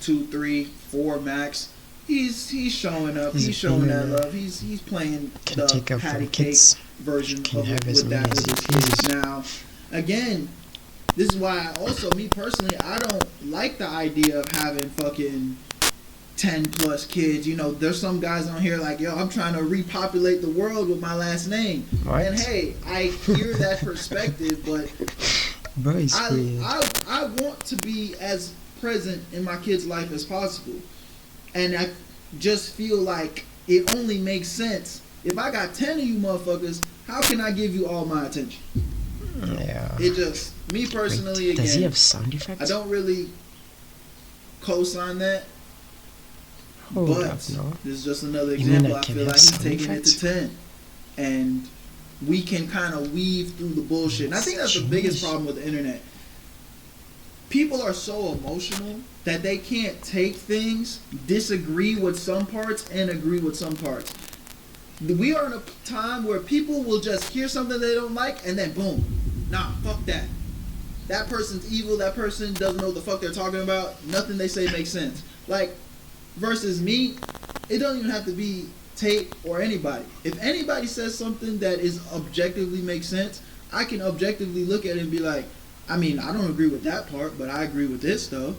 S8: 2, 3, 4 max, he's showing up.
S1: He's
S8: He's showing that
S1: being,
S8: love. He's playing
S1: Can
S8: the
S1: take up
S8: patty
S1: from
S8: cake
S1: kids.
S8: version
S1: Can
S8: of
S1: have
S8: it
S1: as
S8: with
S1: many
S8: that
S1: as
S8: with
S1: he
S8: his kids.
S1: pleases.
S8: Now, again, this is why I also, me personally, I don't like the idea of having fucking 10 plus kids. There's some guys on here like, yo, I'm trying to repopulate the world with my last name.
S1: What?
S8: And hey, I hear that perspective, but
S1: Bro, it's weird.
S8: I want to be as present in my kid's life as possible. And I just feel like it only makes sense. If I got 10 of you motherfuckers, how can I give you all my attention?
S1: Yeah.
S8: It just, me personally,
S1: Wait, does he
S8: again,
S1: have sound effects?
S8: I don't really co-sign that.
S1: Hold
S8: But
S1: up, no.
S8: this is just another
S1: You mean
S8: example.
S1: I
S8: I
S1: can
S8: feel
S1: have
S8: like he's
S1: sound
S8: taking it to
S1: effects?
S8: 10. And we can kind of weave through the bullshit. And I think that's the biggest
S1: Jeez.
S8: problem with the internet. People are so emotional that they can't take things, disagree with some parts, and agree with some parts. We are in a time where people will just hear something they don't like, and then boom, nah, fuck that. That person's evil, that person doesn't know what the fuck they're talking about, nothing they say makes sense. Like, versus me, it doesn't even have to be Tate or anybody. If anybody says something that is objectively makes sense, I can objectively look at it and be like, I mean, I don't agree with that part, but I agree with this though.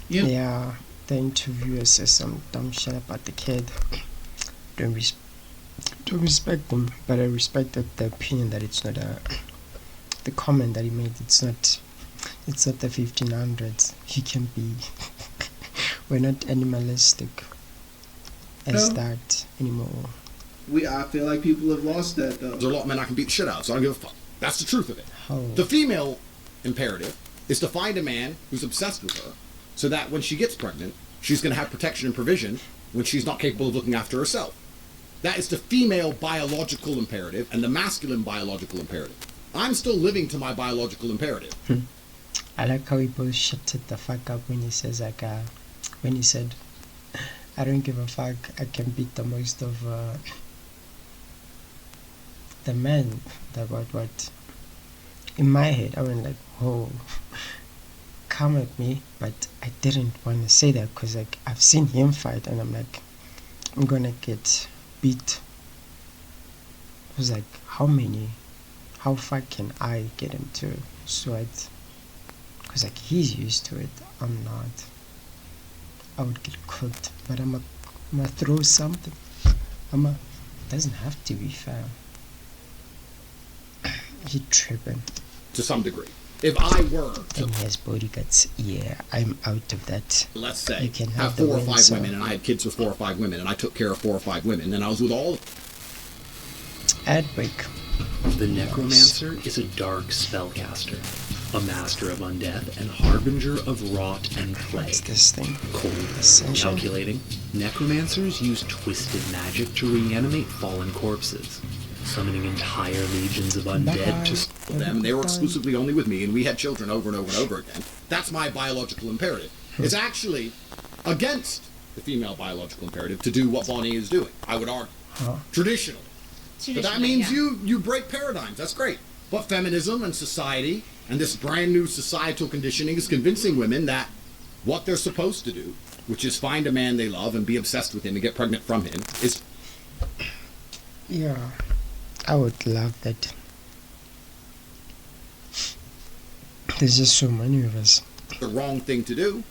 S1: Yeah, the interviewer says some dumb shit about the kid. Don't respect them, but I respected the opinion that it's not the comment that he made. It's not the 1500s. He can be. We're not animalistic as
S8: No.
S1: that anymore.
S8: I feel like people have lost that though.
S6: There's a lot of men I can beat the shit out of, so I don't give a fuck. That's the truth of it.
S1: How?
S6: The female imperative is to find a man who's obsessed with her, so that when she gets pregnant, she's going to have protection and provision when she's not capable of looking after herself. That is the female biological imperative and the masculine biological imperative. I'm still living to my biological imperative.
S1: I like how he both shut it the fuck up when he says like when he said, I don't give a fuck, I can beat the most of the men. What in my head I went like, whoa, come at me, but I didn't want to say that because like I've seen him fight and I'm like, I'm gonna get beat. I was like, how far can I get him to sweat? Because like he's used to it, I'm not. I would get cooked, but I'm gonna throw something. Doesn't have to be fair. He tripping.
S6: To some degree. If I were to,
S1: And he has bodyguards. Yeah, I'm out of that.
S6: let's say,
S1: You can
S6: have
S1: have the
S6: 4 or
S1: win,
S6: 5
S1: so-
S6: women, and I had kids with 4 or 5 women, and I took care of 4 or 5 women, and I was with all of them.
S1: Ad break.
S9: The Necromancer is a dark spellcaster, a master of undeath and harbinger of rot and plague.
S1: What's this thing?
S9: Cold,
S1: Ascension?
S9: calculating. Necromancers use twisted magic to reanimate fallen corpses, summoning entire legions of undead to
S6: them. They were exclusively only with me, and we had children over and over and over again. That's my biological imperative. It's actually against the female biological imperative to do what Bonnie is doing, I would argue. Traditionally. But that means you break paradigms. That's great. But feminism and society and this brand new societal conditioning is convincing women that what they're supposed to do, which is find a man they love and be obsessed with him and get pregnant from him, is...
S1: Yeah, I would love that. There's just so many of us.
S6: the wrong thing to do.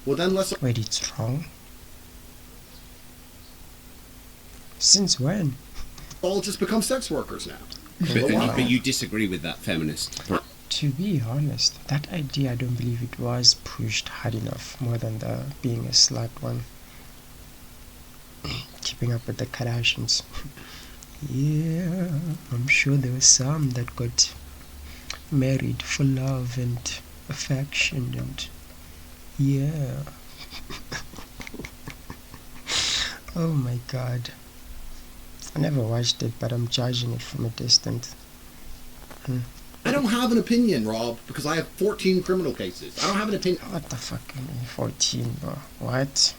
S6: Well, then let's...
S1: Wait, it's wrong? Since when?
S6: all just become sex workers now.
S7: But you disagree with that, feminist?
S1: To be honest, that idea, I don't believe it was pushed hard enough, more than the being a slut one. Keeping up with the Kardashians. Yeah, I'm sure there were some that got married for love and affection and... yeah. Oh my god. I never watched it, but I'm judging it from a distance.
S6: I don't have an opinion, Rob, because I have 14 criminal cases. I don't have an opinion.
S1: What the fuck, I mean, 14, bro? What?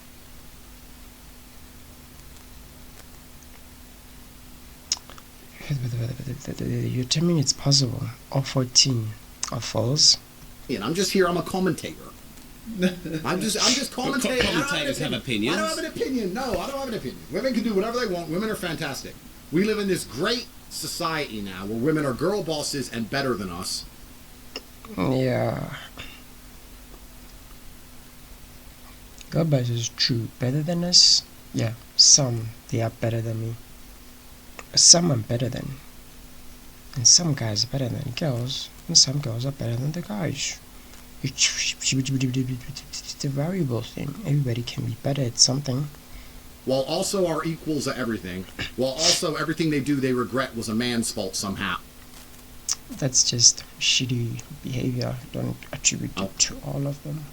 S1: You're telling me it's possible? All 14 are false?
S6: And I'm just here, I'm a commentator. I'm just commentating.
S7: Commentators have opinions.
S6: I don't have an opinion. No, I don't have an opinion. Women can do whatever they want. Women are fantastic. We live in this great society now where women are girl bosses and better than us.
S1: Yeah. Girl boss is true. Better than us? Yeah, some they are better than me. Some I'm better than. And some guys are better than girls. And some girls are better than the guys. It's a variable thing. Everybody can be better at something.
S6: While also are equals at everything. While also everything they do they regret was a man's fault somehow.
S1: That's just shitty behavior. Don't attribute it to all of them.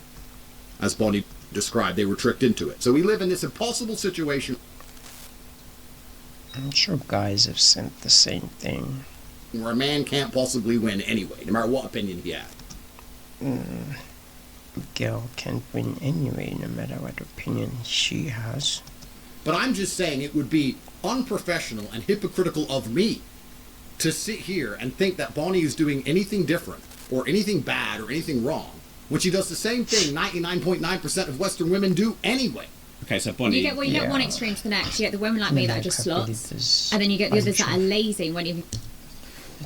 S6: As Bonnie described, they were tricked into it. So we live in this impossible situation.
S1: I'm sure guys have said the same thing.
S6: Where a man can't possibly win anyway, no matter what opinion he has.
S1: Girl can't win anyway, no matter what opinion she has.
S6: But I'm just saying it would be unprofessional and hypocritical of me to sit here and think that Bonnie is doing anything different or anything bad or anything wrong when she does the same thing 99.9% of Western women do anyway.
S7: Okay, so Bonnie...
S5: You get one extreme to the next. You get the women like me that are just sluts, and then you get the others that are lazy when you...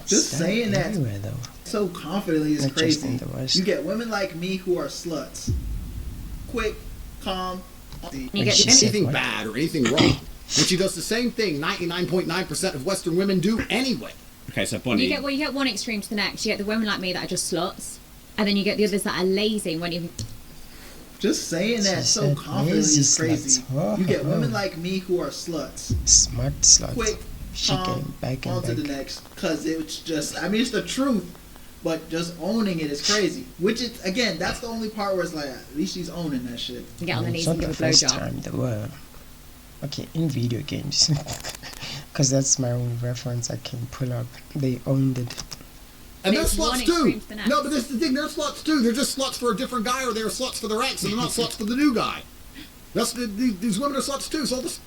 S8: Just saying that
S1: though.
S8: So confidently is
S1: Not just
S8: crazy.
S1: in the West.
S8: You get women like me who are sluts. Quick, calm.
S5: You get
S1: She said
S6: Anything
S1: what?
S6: bad or anything wrong when she does the same thing 99.9% of Western women do anyway.
S7: Okay, so Bonnie...
S5: you get one extreme to the next. You get the women like me that are just sluts, and then you get the others that are lazy when you...
S8: Just saying that
S1: She
S8: so
S1: said
S8: confidently
S1: lazy
S8: is crazy.
S1: sluts.
S8: You get women like me who are sluts.
S1: Smart slut.
S8: Quick,
S1: She came
S8: calm,
S1: back
S8: on
S1: and
S8: to the
S1: back.
S8: next. Because it's just, I mean, it's the truth. But just owning it is crazy. Which is, again, that's the only part where it's like, at least she's owning that shit.
S5: You get on the
S1: It's
S5: knees
S1: not
S5: and give
S1: the
S5: a
S1: first
S5: blowjob.
S1: time there were. Okay, in video games. Because that's my own reference I can pull up. They owned it.
S6: And they're
S5: It's one
S6: sluts too.
S5: extreme to the next.
S6: No, but this is the thing, they're sluts too. They're just sluts for a different guy, or they're sluts for their ex, and they're not sluts for the new guy. These women are sluts too, so this...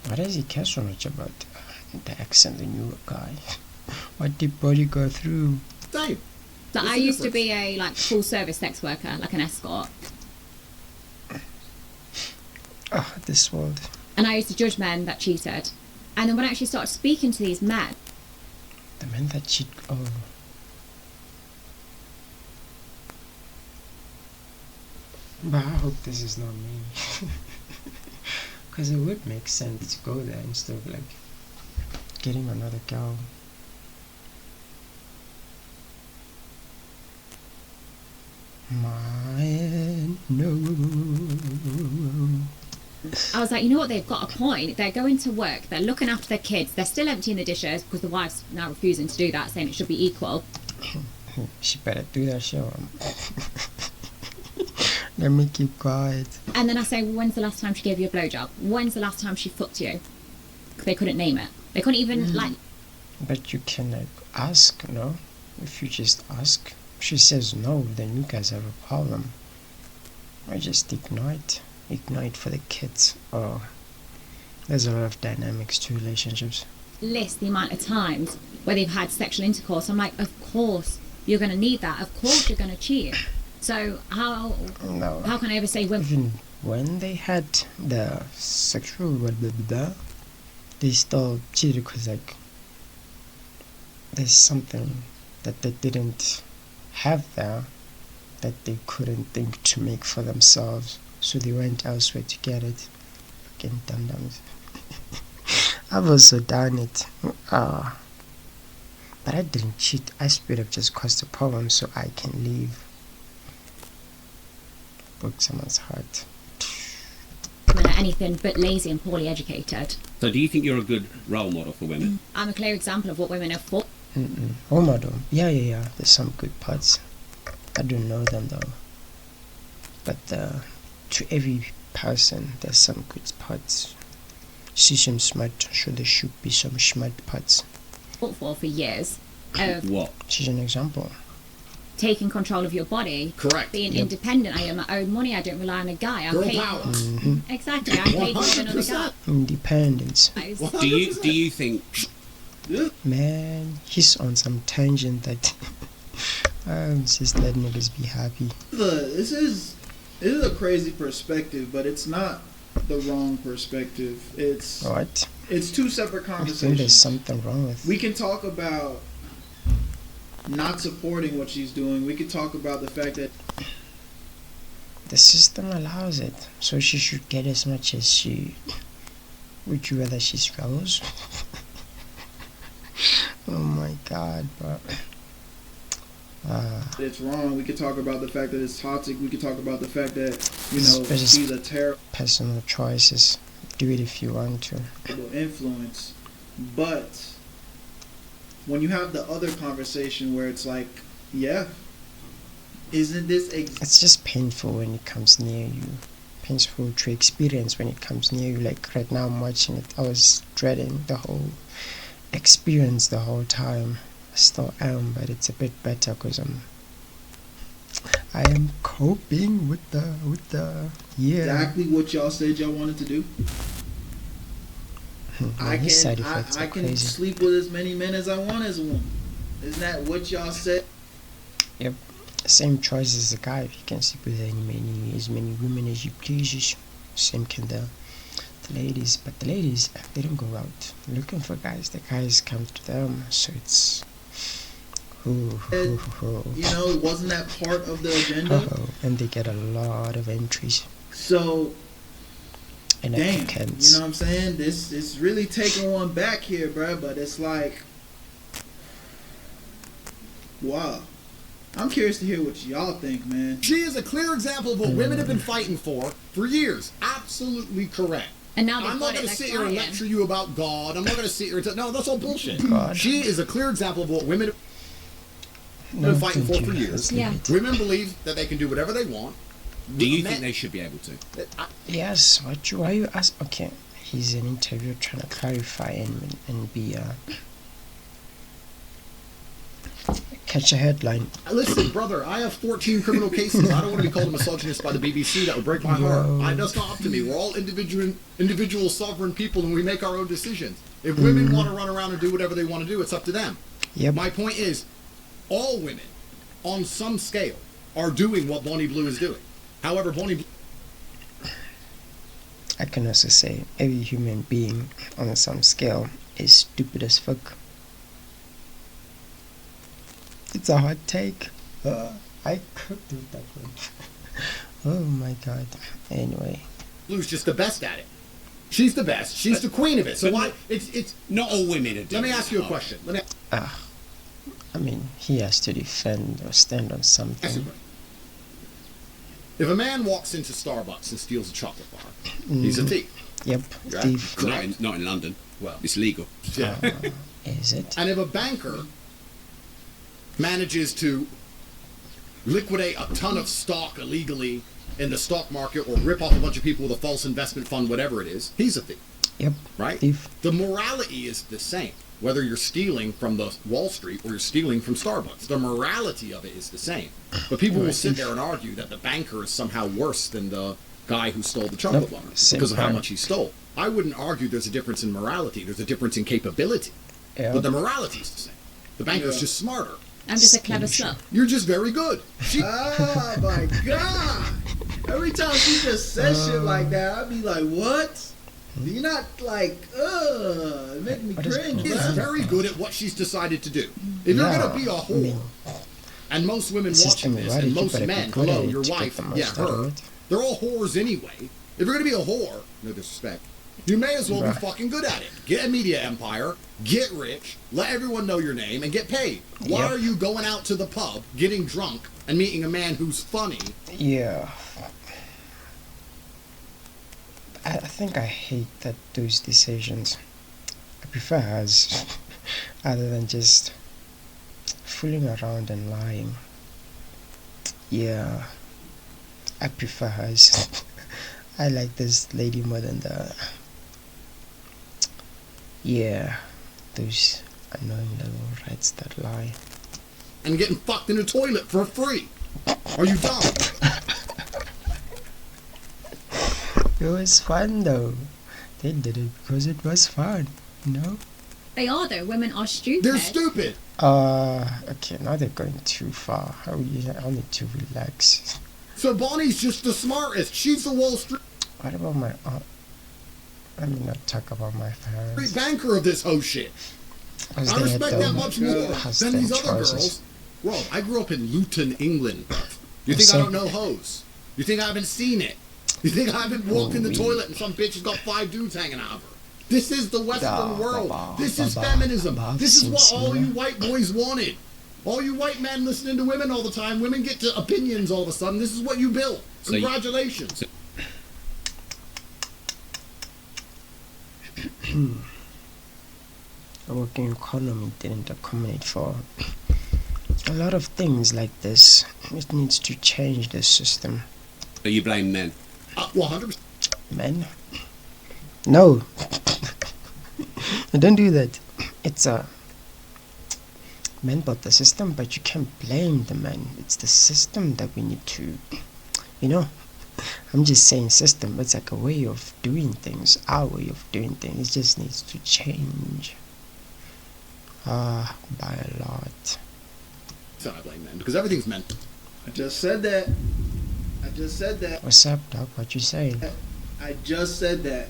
S1: What does he care so much about the ex and the new guy? What did Body go through?
S6: Same.
S5: So
S6: What's
S5: I
S6: the
S5: used to
S6: difference?
S5: be a full service sex worker, like an escort,
S1: Oh, this world.
S5: and I used to judge men that cheated. And then when I actually started speaking to these men,
S1: The man that cheat. Oh. But I hope this is not me. Because it would make sense to go there instead of like getting another girl. Man, no.
S5: I was like, you know what, they've got a point. They're going to work, they're looking after their kids, they're still emptying the dishes because the wife's now refusing to do that, saying it should be equal.
S1: She better do that shit. Let me keep quiet.
S5: And then I say, well, when's the last time she gave you a blowjob? When's the last time she fucked you? They couldn't name it. They couldn't even, like...
S1: But you can ask, no? If you just ask, she says no, then you guys have a problem. Or just ignore it. Ignore it for the kids. Oh, there's a lot of dynamics to relationships.
S5: List the amount of times where they've had sexual intercourse. I'm like, of course you're going to need that. Of course you're going to cheat. So how can I ever say women...
S1: Even when they had the sexual blah, blah, blah, they still cheated because, like, there's something that they didn't have there that they couldn't think to make for themselves, so they went elsewhere to get it. Fucking dum-dums. I've also done it, but I didn't cheat. I straight up just caused a problem so I can leave. Broke someone's heart.
S5: women are anything but lazy and poorly educated.
S7: So do you think you're a good role model for women?
S5: I'm a clear example of what women are for.
S1: Role model. Yeah. There's some good parts. I don't know them though. But to every person, there's some good parts. See some smart, sure there should be some smart parts.
S5: For years.
S7: What?
S1: She's an example.
S5: Taking control of your body.
S6: Correct.
S5: Being independent. I earn my own money. I don't rely on a guy.
S6: Girl
S5: I pay
S6: power.
S5: Exactly. I pay more than another guy.
S1: Independence.
S7: Do you think?
S1: Man, he's on some tangent that I'm just letting niggas be happy.
S8: This is a crazy perspective, but it's not the wrong perspective. It's
S1: What?
S8: It's two separate
S1: I think there's
S8: conversations.
S1: something wrong with
S8: We can talk about not supporting what she's doing. We could talk about the fact that
S1: the system allows it, so she should get as much as she. Would you rather she struggles? Oh my god, but
S8: it's wrong. We could talk about the fact that it's toxic. We could talk about the fact that, she's a terrible
S1: personal choices. Do it if you want to.
S8: influence. But when you have the other conversation where it's like, yeah, isn't this
S1: It's just painful when it comes near you. Painful to experience when it comes near you. Like right now I'm watching it. I was dreading the whole experience the whole time. I still am, but it's a bit better because I am coping with the
S8: exactly what y'all said y'all wanted to do? I can
S1: crazy.
S8: sleep with as many men as I want as a woman. Isn't that what y'all said?
S1: Yep. Same choice as the guy. If you can sleep with as many women as you please, same can the ladies. But the ladies, they don't go out looking for guys. The guys come to them. So it's
S8: Wasn't that part of the agenda?
S1: and they get a lot of entries
S8: So
S1: and
S8: damn,
S1: applicants.
S8: you know what I'm saying? This is really taking one back here, bruh. But it's like, wow. I'm curious to hear what y'all think, man.
S6: She is a clear example of what women have been fighting for years. Absolutely correct.
S5: And now
S6: I'm not going to sit here and lecture you about God. I'm not going to sit here and no, that's all bullshit.
S1: God.
S6: She is a clear example of what women have been fighting for years.
S5: Yeah.
S6: Women believe that they can do whatever they want.
S7: Do you think they should be able to?
S1: Yes. Why you ask? Okay, he's an interviewer trying to clarify and be catch a headline.
S6: Listen, brother, I have 14 criminal cases. I don't want to be called a misogynist by the BBC. That would break my heart. That's not up to me. We're all individual sovereign people, and we make our own decisions. If women want to run around and do whatever they want to do, it's up to them.
S1: Yep.
S6: My point is, all women, on some scale, are doing what Bonnie Blue is doing. However, Bonnie Blue...
S1: I can also say every human being on some scale is stupid as fuck. It's a hot take. I could do that one. Oh my god. Anyway.
S6: Blue's just the best at it. She's the best. She's the queen of it. So why? It's
S7: not all women are doing.
S6: Let me ask you a question.
S1: I mean, he has to defend or stand on something.
S6: If a man walks into Starbucks and steals a chocolate bar, he's a thief.
S1: Yep,
S6: Right.
S1: thief.
S7: Not in London.
S6: Well,
S7: It's legal.
S6: yeah.
S1: Is it?
S6: And if a banker manages to liquidate a ton of stock illegally in the stock market or rip off a bunch of people with a false investment fund, whatever it is, he's a thief,
S1: Yep,
S6: right?
S1: thief.
S6: The morality is the same, whether you're stealing from the Wall Street or you're stealing from Starbucks. The morality of it is the same. But people will sit there and argue that the banker is somehow worse than the guy who stole the chocolate
S1: Nope,
S6: bar
S1: same
S6: because of how
S1: crime.
S6: much he stole. I wouldn't argue there's a difference in morality. There's a difference in capability.
S1: Yeah.
S6: But the morality is the same. The banker's
S8: Yeah.
S6: just smarter.
S5: I'm just a clever slut.
S6: You're just very good. She,
S8: Oh my god! Every time she just says shit like that, I'd be like, what? You're not like, it make me
S1: What is
S8: cringe,
S1: going
S6: is
S8: man.
S6: very good at what she's decided to do. If you're
S1: Yeah,
S6: gonna be a
S1: I
S6: whore,
S1: mean,
S6: and most women watching
S1: system
S6: this,
S1: already,
S6: and
S1: you
S6: most
S1: better be
S6: men,
S1: good
S6: hello,
S1: at it
S6: your
S1: to get
S6: wife,
S1: the
S6: yeah,
S1: most out of
S6: her,
S1: it.
S6: they're all whores anyway. If you're gonna be a whore, no disrespect, you may as well be
S1: Right.
S6: fucking good at it. Get a media empire, get rich, let everyone know your name, and get paid. Why
S1: Yep.
S6: are you going out to the pub, getting drunk, and meeting a man who's funny?
S1: Yeah. I think I hate that those decisions. I prefer hers other than just fooling around and lying. Yeah. I prefer hers. I like this lady more than the. Yeah. Those annoying little rats that lie.
S6: And getting fucked in the toilet for free. Are you dumb?
S1: It was fun though. They did it because it was fun, you know?
S5: They are though. Women are stupid.
S6: They're stupid.
S1: Okay, now they're going too far. I need to relax.
S6: So Bonnie's just the smartest. She's the Wall Street
S1: What about my aunt? Let me not talk about my parents.
S6: banker of this whole shit.
S1: Because
S6: I
S1: they
S6: respect
S1: had
S6: that
S1: the
S6: much more
S1: husband
S6: than these other
S1: choices.
S6: girls. Bro, I grew up in Luton, England. You think I don't know hoes? You think I haven't seen it? You think I haven't walked in the toilet and some bitch has got 5 dudes hanging out of her? This is the Western world. This is feminism. This is what all you white boys wanted. All you white men listening to women all the time, women get to opinions all of a sudden. This is what you built.
S7: So you-
S6: Congratulations.
S1: The working economy didn't accommodate for a lot of things like this. It needs to change the system.
S7: So you blame men.
S6: 100%.
S1: Men? No. Don't do that. It's a men bought the system, but you can't blame the men. It's the system that we need to, you know. I'm just saying system. It's like a way of doing things. Our way of doing things. It just needs to change. By a lot.
S6: So I blame men because everything's men.
S8: I just said that. I just said that.
S1: What's up, dog? What you saying?
S8: I just said that.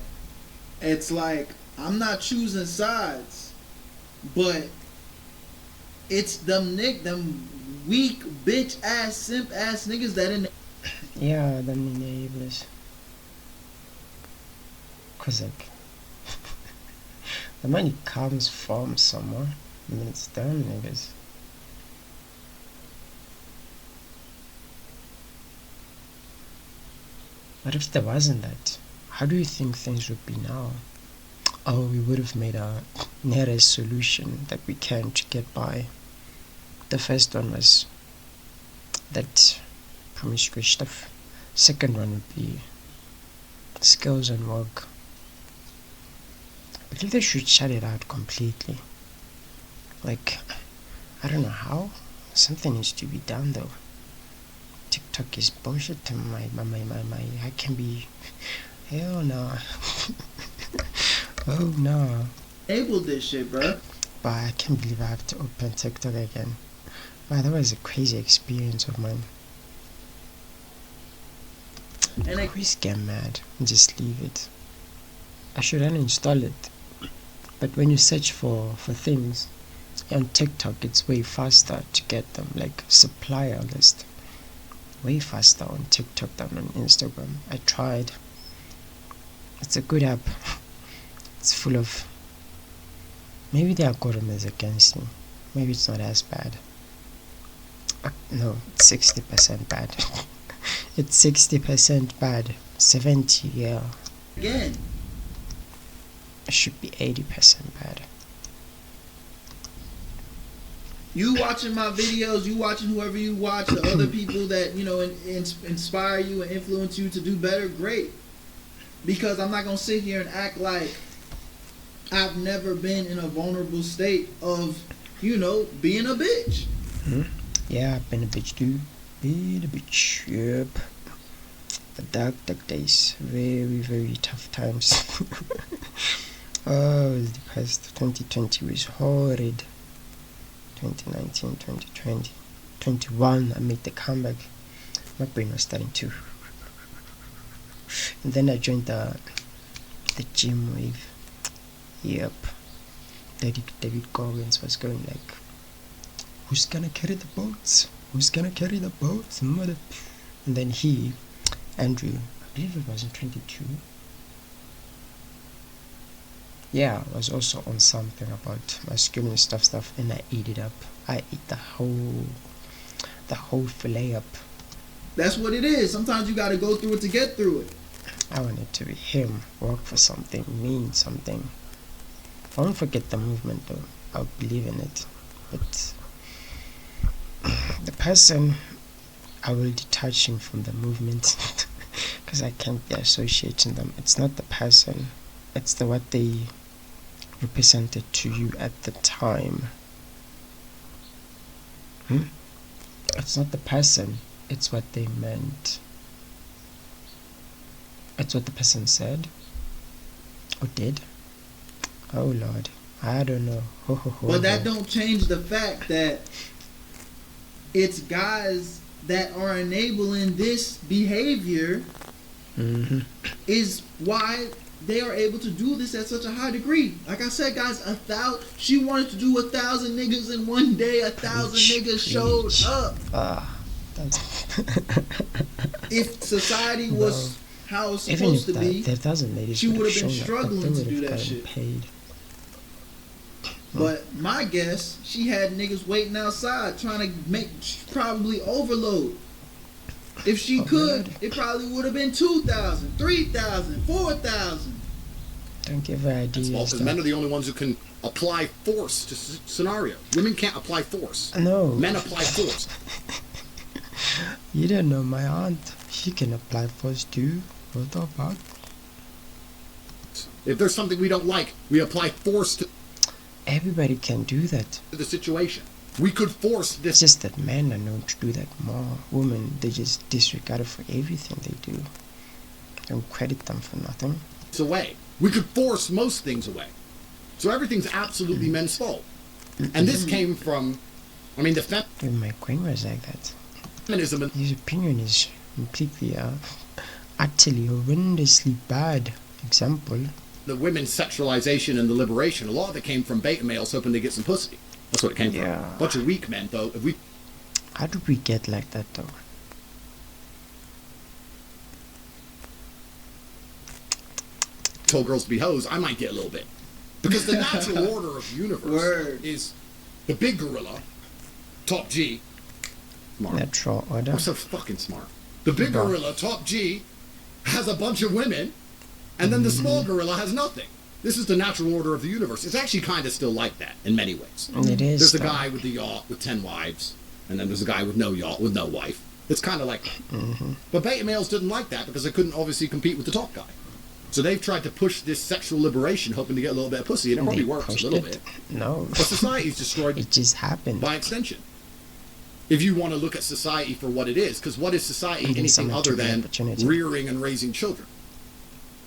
S8: It's like, I'm not choosing sides, but it's them weak bitch ass simp ass niggas that in the
S1: Yeah, the enablers. Cause like the money comes from somewhere. I mean, it's them niggas. What if there wasn't that? How do you think things would be now? Oh, we would have made a nearest solution that we can to get by. The first one was that promiscuous stuff. Second one would be skills and work. I believe they should shut it out completely. Like, I don't know how. Something needs to be done though. TikTok is bullshit to my I can be hell no. Oh no.
S8: able this shit, bro.
S1: But I can't believe I have to open TikTok again. Wow, that was a crazy experience of mine.
S8: And
S1: I
S8: I
S1: always get mad and just leave it. I should uninstall it. But when you search for things on TikTok, it's way faster to get them, like supplier list. Way faster on TikTok than on Instagram. I tried. It's a good app. It's full of. Maybe the algorithm is against me. Maybe it's not as bad. No, it's 60% bad. It's 60% bad. 70, yeah.
S8: Again,
S1: It should be 80% bad.
S8: you watching my videos, you watching whoever you watch, the other people that, you know, inspire you and influence you to do better, great. Because I'm not going to sit here and act like I've never been in a vulnerable state of, you know, being a bitch.
S1: Yeah, I've been a bitch too. Been a bitch, yep. The dark days. Very, very tough times. Oh, it was depressed. 2020 was horrid. 2019, 2020, 21, I made the comeback. My brain was starting to. And then I joined the gym wave. Yep. David Goggins was going like, who's gonna carry the boats? Who's gonna carry the boats? Mother. And then Andrew, I believe it was in 22. Yeah, I was also on something about masculine stuff, and I ate it up. I ate the whole fillet up.
S8: That's what it is. Sometimes you got to go through it to get through it.
S1: I wanted to be him, work for something, mean something. I won't forget the movement though. I'll believe in it. But the person, I will detach him from the movement because I can't be associating them. It's not the person, it's the what they represented to you at the time. It's not the person, it's what they meant. It's what the person said or did. Oh Lord, I don't know.
S8: But that don't change the fact that it's guys that are enabling this behavior is why they are able to do this at such a high degree. Like I said, guys, she wanted to do 1,000 niggas in one day. 1,000 niggas showed up. If society was how it's supposed to be, she would have been struggling to do that shit.
S1: Paid.
S8: But my guess, she had niggas waiting outside trying to make probably overload. If she could, it probably would have been 2,000, 3,000, 4,000.
S1: Don't give her ideas.
S6: Because men are the only ones who can apply force to scenarios. Women can't apply force.
S1: No.
S6: Men apply force.
S1: You don't know my aunt. She can apply force too. What the fuck?
S6: If there's something we don't like, we apply force to
S1: Everybody can do that.
S6: the situation. We could force this.
S1: It's just that men are known to do that more. Women, they just disregard it for everything they do. Don't credit them for nothing.
S6: Away. We could force most things away. So everything's absolutely men's fault. And this came from, I mean, the
S1: My queen was like that.
S6: feminism.
S1: His opinion is completely, utterly, horrendously bad. Example.
S6: The women's sexualization and the liberation, a lot of it came from beta males hoping to get some pussy. That's what it came from. A bunch of weak men, though. If we
S1: How do we get like that, though?
S6: told girls to be hoes, I might get a little bit. Because the natural order of the universe is the big gorilla, top G. Smart.
S1: Natural order.
S6: I'm so fucking smart. The big gorilla, top G, has a bunch of women, and then the small gorilla has nothing. This is the natural order of the universe. It's actually kind of still like that in many ways.
S1: It is.
S6: There's a guy with the yacht with 10 wives, and then there's a guy with no yacht with no wife. It's kind of like that. But beta males didn't like that because they couldn't obviously compete with the top guy. So they've tried to push this sexual liberation, hoping to get a little bit of pussy, and it probably works a little bit.
S1: No.
S6: But society's destroyed
S1: It just happened.
S6: by extension. If you want to look at society for what it is, because what is society
S1: And then
S6: anything
S1: someone
S6: other
S1: took the
S6: than
S1: opportunity.
S6: rearing and raising children?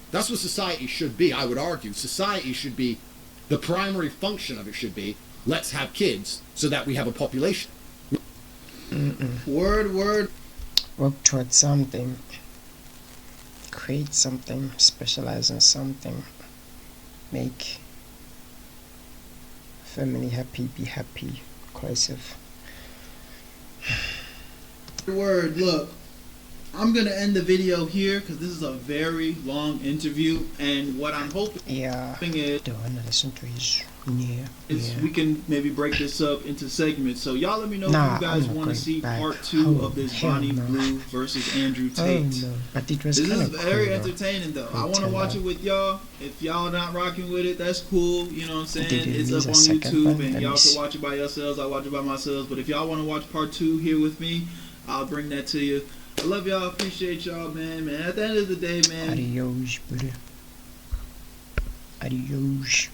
S6: That's what society should be, I would argue. Society should be, the primary function of it should be, let's have kids so that we have a population.
S8: Word.
S1: Work towards something. Create something. Specialize in something. Make family happy. Be happy. Cohesive.
S8: Word. Look, I'm gonna end the video here because this is a very long interview, and what I'm hoping
S1: Yeah,
S8: is
S1: don't wanna listen to his yeah.
S8: we can maybe break this up into segments. So y'all let me know
S1: Nah,
S8: if you guys
S1: I'm not
S8: want to
S1: going
S8: see
S1: back.
S8: part 2
S1: Oh,
S8: of this
S1: hell
S8: Bonnie
S1: no.
S8: Blue versus Andrew
S1: Oh
S8: Tate.
S1: no, but it was
S8: This
S1: kind
S8: is
S1: of
S8: very
S1: cool,
S8: entertaining though. I
S1: I'll
S8: want to
S1: tell
S8: watch
S1: you.
S8: it with y'all. If y'all not rocking with it, that's cool. You know what I'm saying?
S1: Did you
S8: It's
S1: release
S8: up
S1: a
S8: on
S1: second
S8: YouTube
S1: one?
S8: and
S1: Let
S8: y'all
S1: me
S8: can
S1: see.
S8: watch it by yourselves. I watch it by myself. But if y'all want to watch part 2 here with me, I'll bring that to you. I love y'all. Appreciate y'all, man. At the end of the day, man.
S1: Adios, buddy. Adios.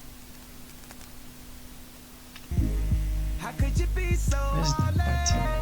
S1: Where's the button?